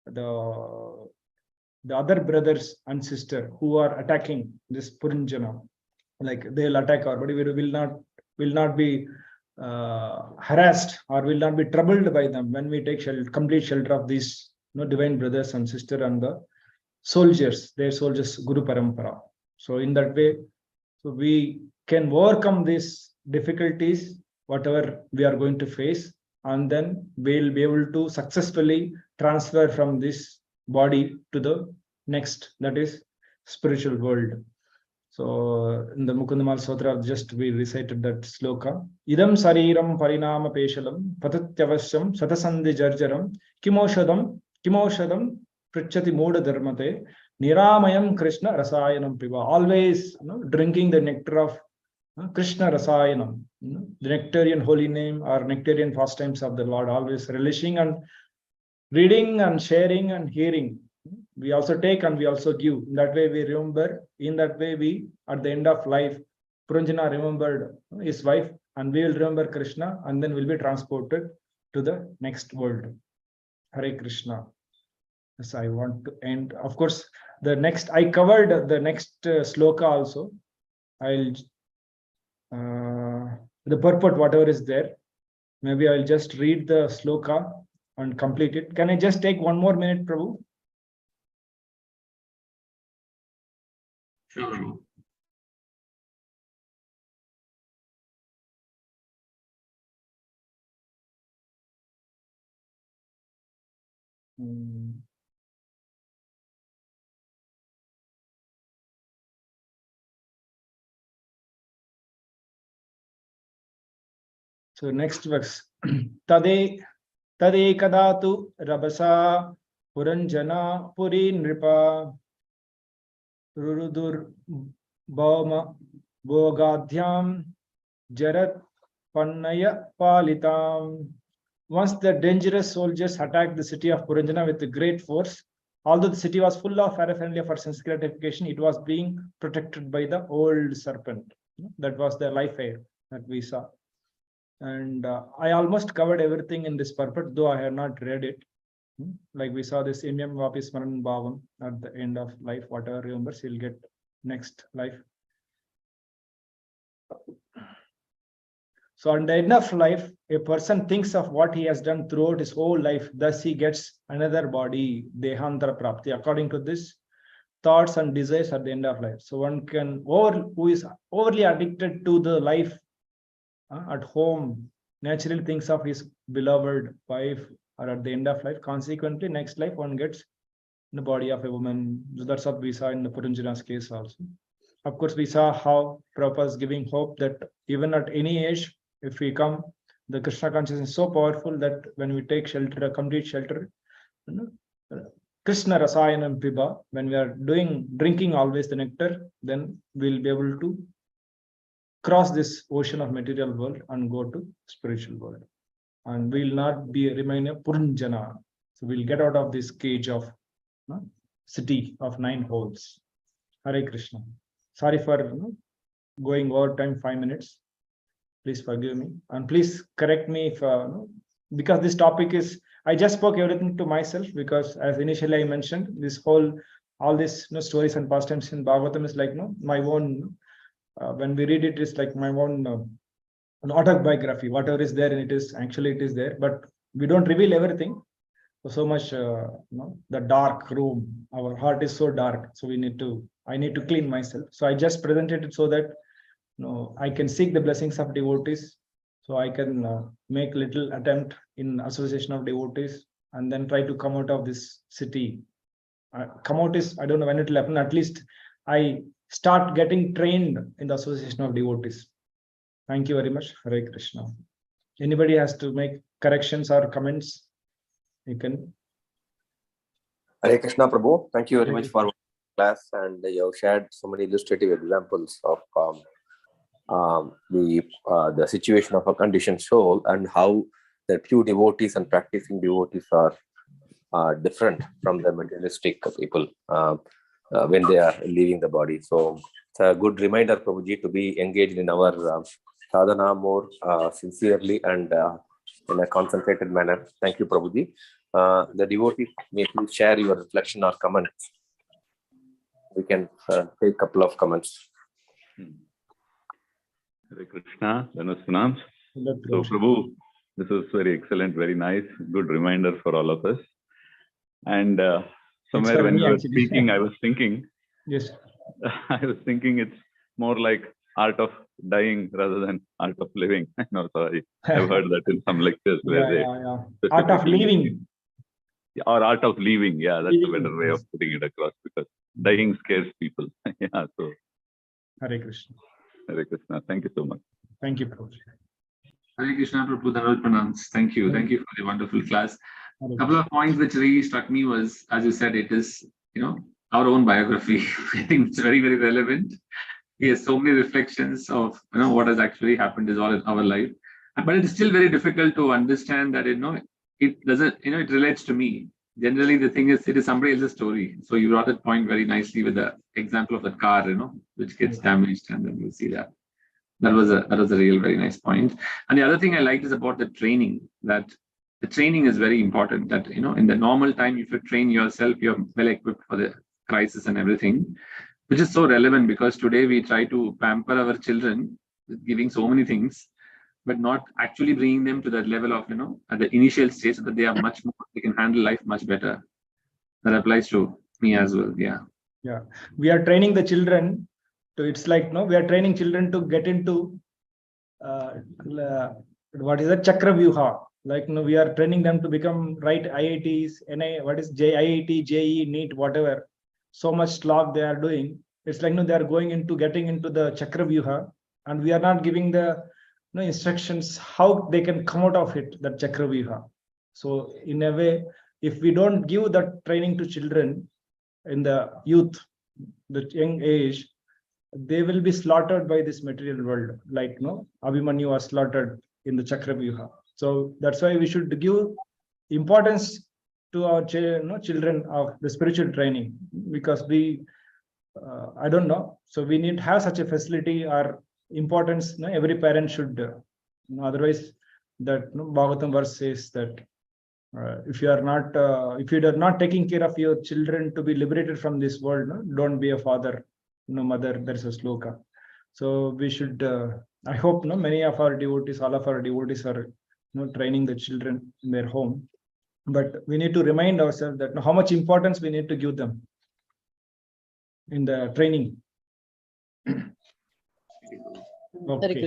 the other brothers and sister who are attacking this Puranjana. Like they'll attack our body, we will not be harassed or will not be troubled by them when we take complete shelter of these divine brothers and sister and the soldiers, their soldiers, Guru Parampara. So in that way, so we can overcome these difficulties, whatever we are going to face, and then we'll be able to successfully transfer from this body to the next, that is spiritual world. So in the Mukundamal Sutra, just we recited that sloka. Idam sariram parinama peshalam patatyavasam satasandhi jarjaram kimoshadam prichati moda dharmate niramayam Krishna rasayanam piva. Always drinking the nectar of Krishna rasayanam, the nectarian holy name or nectarian pastimes of the Lord, always relishing and reading and sharing and hearing. We also take and we also give. In that way we remember. In that way we, at the end of life, Puranjana remembered his wife, and we will remember Krishna, and then will be transported to the next world. Hare Krishna. Yes, I want to end. Of course, the next, I covered the next sloka also. I'll the purport, whatever is there, maybe I'll just read the sloka and complete it. Can I just take 1 more minute, Prabhu?
Sure.
So next verse. Tade kadatu rabasa puranjana puri nripa rurudur bhauma bogadhyam jarat pannaya palitam. Once the dangerous soldiers attacked the city of Puranjana with great force, although the city was full of paraphernalia for sense gratification, it was being protected by the old serpent. That was the life air that we saw. And I almost covered everything in this purport, though I have not read it. Like we saw this Imyam Vapi Smaran Bhavam at the end of life, whatever remembers, he'll get next life. So at the end of life, a person thinks of what he has done throughout his whole life. Thus he gets another body, Dehantara Prapti, according to this thoughts and desires at the end of life. So one can, who is overly addicted to the life at home, naturally thinks of his beloved wife or at the end of life. Consequently, next life one gets in the body of a woman. So that's what we saw in the Puranjana's case also. Of course, we saw how Prabhupada is giving hope that even at any age, if we come, the Krishna consciousness is so powerful that when we take shelter, a complete shelter, Krishna Rasayanam Piba, when we are drinking always the nectar, then we'll be able to cross this ocean of material world and go to spiritual world. And we'll not remain a Puranjana. So we'll get out of this cage of city of 9 holes. Hare Krishna. Sorry for going over time 5 minutes. Please forgive me. And please correct me if, because this topic is, I just spoke everything to myself, because as initially I mentioned, this whole, all these stories and pastimes in Bhagavatam is like my own, when we read it, it's like my own an autobiography. Whatever is there, and it is there, but we don't reveal everything. So much, the dark room. Our heart is so dark, so I need to clean myself. So I just presented it so that I can seek the blessings of devotees. So I can make little attempt in association of devotees and then try to come out of this city. Come out is, I don't know when it will happen. At least I start getting trained in the association of devotees. Thank you very much. Hare Krishna. Anybody has to make corrections or comments? You can.
Hare Krishna Prabhu, thank you very much for class, and you have shared so many illustrative examples of the situation of a conditioned soul and how the pure devotees and practicing devotees are different from the materialistic people when they are leaving the body. So it's a good reminder, Prabhuji, to be engaged in our sadhana more sincerely and in a concentrated manner. Thank you, Prabhuji. The devotees, may please share your reflection or comments. We can take a couple of comments.
Hare Krishna, Dhanasvanam. So, Prabhu, this was very excellent, very nice, good reminder for all of us. And somewhere when you were speaking, I was thinking,
yes,
I was thinking it's more like art of dying rather than art of living. No, sorry, I've heard that in some lectures where
art of living.
Or art of leaving, yeah, that's
Leaving,
a better way
yes.
of putting it across, because dying scares people. Yeah, so
Hare Krishna.
Hare Krishna, thank you so much.
Thank you, Prabhu.
Hare Krishna, Prabhu Dhanavad Pranams. Thank you. Thank you for the wonderful class. A couple of points which really struck me was, as you said, it is, our own biography. I think it's very, very relevant. He has so many reflections of, what has actually happened is all in our life. But it's still very difficult to understand that, it doesn't, it relates to me. Generally, the thing is, it is somebody else's story. So you brought that point very nicely with the example of the car, which gets damaged, and then you see that. That was a real very nice point. And the other thing I liked is about the training, that the training is very important. That, in the normal time, if you train yourself, you're well equipped for the crisis and everything, which is so relevant because today we try to pamper our children with giving so many things, but not actually bringing them to that level of, at the initial stage, so that they are much more, they can handle life much better. That applies to me as well. Yeah.
Yeah. We are training the children to, it's like, we are training children to get into, what is that? Chakravyuha. Like, we are training them to become IITs, IIT, JEE, NEET, whatever. So much slog they are doing. It's like, they are getting into the Chakravyuha, and we are not giving the instructions how they can come out of it, that Chakravyuha. So in a way, if we don't give that training to children in the youth, the young age, they will be slaughtered by this material world, like Abhimanyu was slaughtered in the Chakravyuha. So that's why we should give importance to our children of the spiritual training, because we I don't know, so we need to have such a facility or importance. Every parent should, otherwise that Bhagavatam verse says that if you are not taking care of your children to be liberated from this world, don't be a father, mother. There's a sloka. So we should, I hope many of our devotees, all of our devotees are training the children in their home, but we need to remind ourselves that how much importance we need to give them in the training. Okay.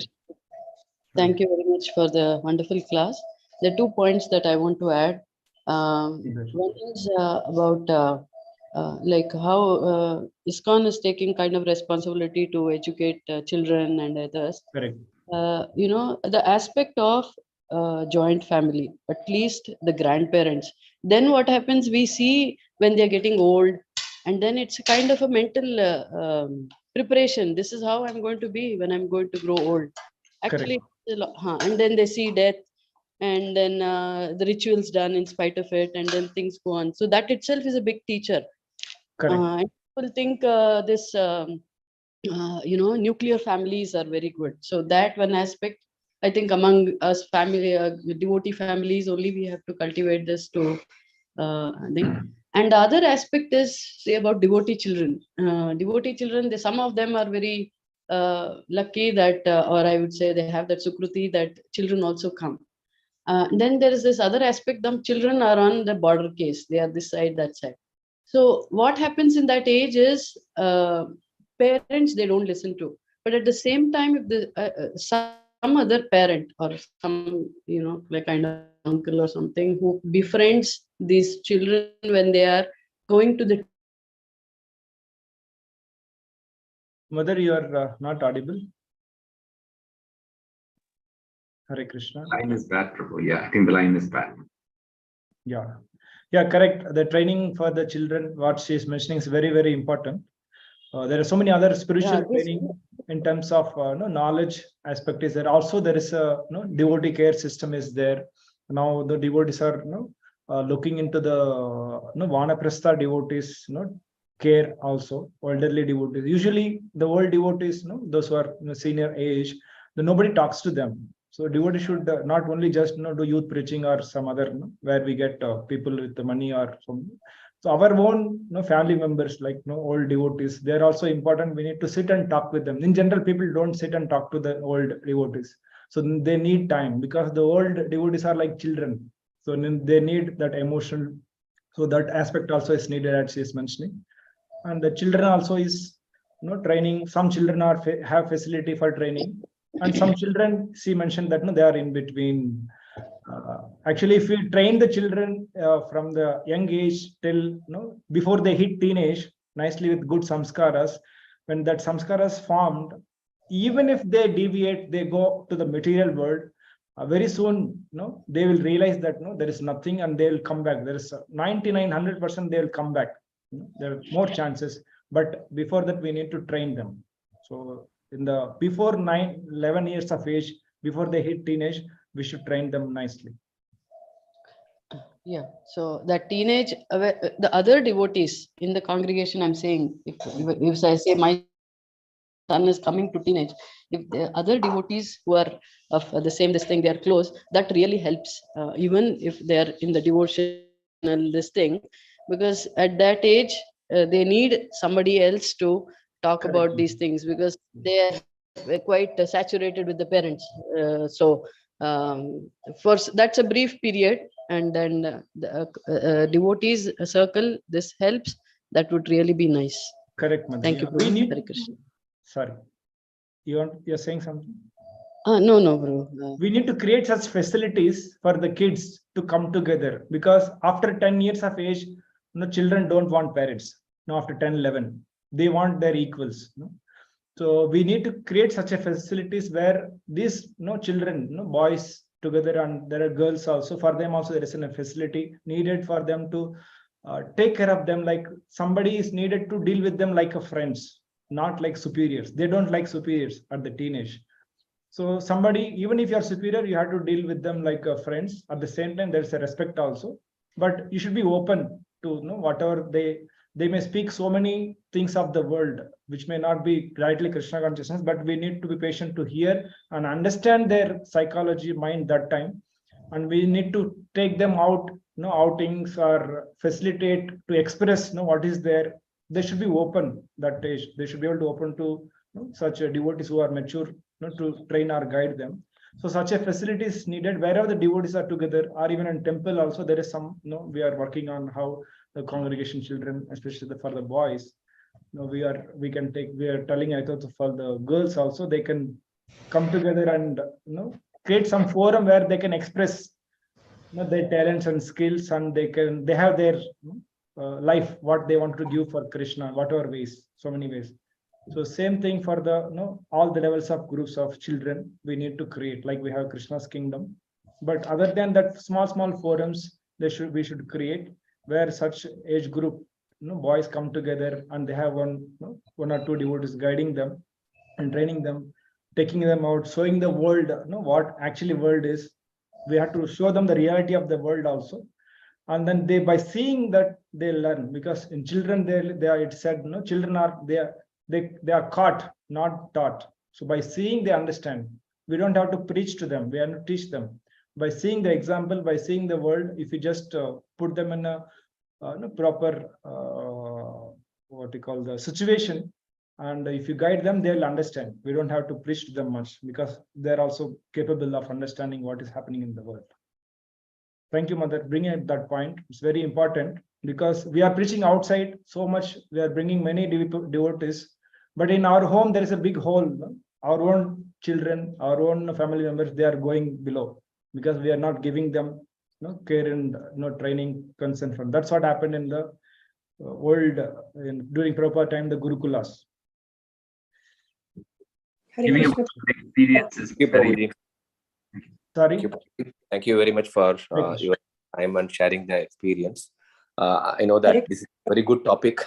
Thank you very much for the wonderful class. There are 2 points that I want to add. One is about like how ISKCON is taking kind of responsibility to educate children and others.
Correct.
The aspect of joint family, at least the grandparents. Then what happens, we see when they're getting old, and then it's kind of a mental preparation. This is how I'm going to be when I'm going to grow old. Actually, and then they see death, and then the rituals done in spite of it, and then things go on. So that itself is a big teacher. And people think this, nuclear families are very good. So that one aspect, I think among us family, devotee families only, we have to cultivate this to, I think. And the other aspect is, say, about devotee children. Devotee children, some of them are very lucky that, or I would say they have that sukruti that children also come. Then there is this other aspect, the children are on the border case. They are this side, that side. So what happens in that age is parents, they don't listen to. But at the same time, if the some other parent or some, like kind of uncle or something who befriends these children when they are going to the
Mother, you are not audible. Hare Krishna.
Line is bad, Prabhu. Yeah, I think the line is bad.
Yeah, correct. The training for the children, what she is mentioning, is very, very important. There are so many other spiritual training in terms of knowledge aspect is there. Also, there is a devotee care system is there. Now the devotees are looking into the Vanaprastha devotees care also, elderly devotees. Usually the old devotees, those who are senior age, nobody talks to them. So devotee should not only just do youth preaching or some other where we get people with the money or some. So our own family members like old devotees, they're also important. We need to sit and talk with them. In general, people don't sit and talk to the old devotees. So they need time because the old devotees are like children. So they need that emotional. So that aspect also is needed, as she is mentioning. And the children also is training. Some children are have facility for training. And some children, she mentioned that they are in between. Actually, if we train the children from the young age till before they hit teenage, nicely with good samskaras, when that samskaras formed, even if they deviate, they go to the material world. Very soon, they will realize that there is nothing, and they will come back. There is 99-100% they will come back. There are more chances, but before that, we need to train them. So in the before 9-11 years of age, before they hit teenage, we should train them nicely.
Yeah, so that teenage, the other devotees in the congregation, I'm saying, if I say my son is coming to teenage, if the other devotees who are of the same this thing, they are close, that really helps, even if they are in the devotional this thing, because at that age they need somebody else to talk about these things, because they are quite saturated with the parents. So first, that's a brief period, and then the devotees circle, this helps. That would really be nice.
Correct, Madhu.
Thank you,
We need.
Hare Krishna.
Sorry, you're saying something?
No, bro.
We need to create such facilities for the kids to come together, because after 10 years of age, children don't want parents. After 10-11, they want their equals. So we need to create such a facilities where these children, boys together, and there are girls also. For them also, there is a facility needed for them to take care of them. Like somebody is needed to deal with them like a friends, not like superiors. They don't like superiors at the teenage. So somebody, even if you're superior, you have to deal with them like friends. At the same time, there's a respect also. But you should be open to whatever they may speak so many things of the world, which may not be rightly Krishna consciousness, but we need to be patient to hear and understand their psychology, mind that time. And we need to take them out, outings, or facilitate to express what is there. They should be open that age. They should be able to open to such devotees who are mature, to train or guide them. So such a facility is needed wherever the devotees are together, or even in temple also. There is some, we are working on how the congregation children, especially for the boys, we are telling I thought for the girls also, they can come together and create some forum where they can express their talents and skills, and they have their life, what they want to give for Krishna, whatever ways, so many ways. So same thing for the all the levels of groups of children we need to create, like we have Krishna's kingdom. But other than that, small forums we should create where such age group boys come together, and they have one or two devotees guiding them and training them, taking them out, showing the world what actually world is. We have to show them the reality of the world also. And then they, by seeing that, they learn, because in children they are, it said children are they are caught, not taught. So by seeing, they understand. We don't have to preach to them, we have to teach them. By seeing the example, by seeing the world, if you just put them in a proper what you call the situation, and if you guide them, they'll understand. We don't have to preach to them much, because they're also capable of understanding what is happening in the world. Thank you, Mother, bringing up that point. It's very important, because we are preaching outside so much. We are bringing many devotees, but in our home, there is a big hole. Our own children, our own family members, they are going below, because we are not giving them care and training consent from. That's what happened in the old during Prabhupada time, the Gurukulas.
Giving
Krishna.
about experiences.
Thank you, Prabhuji.
Sorry.
Thank you very much for
Krishna.
your time and sharing the experience. I know that this is a very good topic,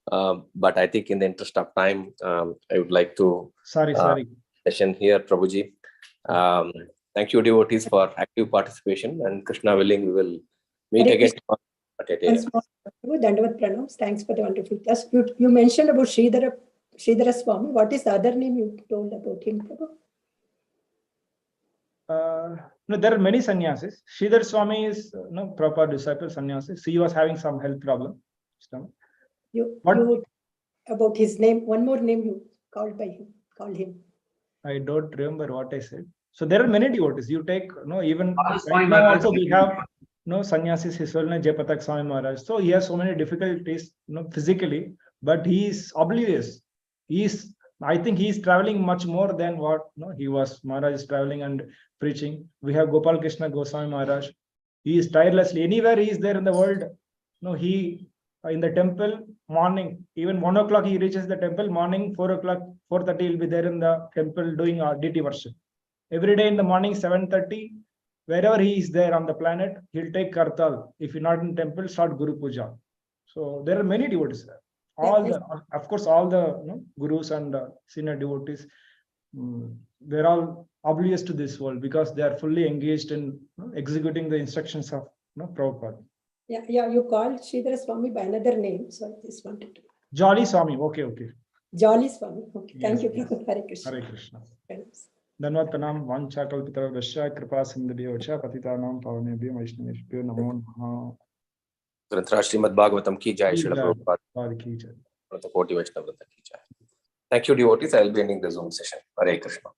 but I think in the interest of time, I would like to
Sorry.
session here, Prabhuji. Thank you, devotees, for active participation, and Krishna willing, we will meet
Hare
again.
Once more, Prabhu, Dandavat Pranams. Thanks for the wonderful class. You mentioned about Sridhara Swami. What is the other name you told about him, Prabhu?
No, there are many sannyasis. Sridhar Swami is proper disciple sannyasis. He was having some health problem.
You
What?
about his name? One more name you called him.
I don't remember what I said. So there are many devotees. You take even
Swami
right now
Maharaj.
also we have sannyasis. His well name Jayapatak Swami Maharaj. So he has so many difficulties physically, but he is oblivious. I think he is traveling much more than what he was. Maharaj is traveling and preaching. We have Gopal Krishna Goswami Maharaj. He is tirelessly anywhere he is there in the world. He in the temple morning, even 1 o'clock he reaches the temple. Morning 4 o'clock, 4:30 he'll be there in the temple doing DT worship. Every day in the morning 7:30, wherever he is there on the planet, he'll take kartal. If you're not in temple, start Guru Puja. So there are many devotees there. Of course, all the gurus and senior devotees, they're all oblivious to this world because they are fully engaged in executing the instructions of Prabhupada.
Yeah, you called Sridhara Swami by another name, so I just wanted to.
Jolly Swami, okay.
Jolly Swami. Okay, thank
Yes,
you, Prabhu. Hare Krishna.
Hare Krishna.
Pranams.
Dandavat pranam vancha kalpitarvasya kripa sindhubhyo cha patitanam pavanebhyo vaishnaveshbhyo namo namaha.
Granthra Srimad Bhagavatam ki jai, Srila Prabhupada.
Padre ki jai.
Koti Vaishnava Vrinda ki jai. Thank you, devotees. I will be ending the Zoom session. Hare Krishna.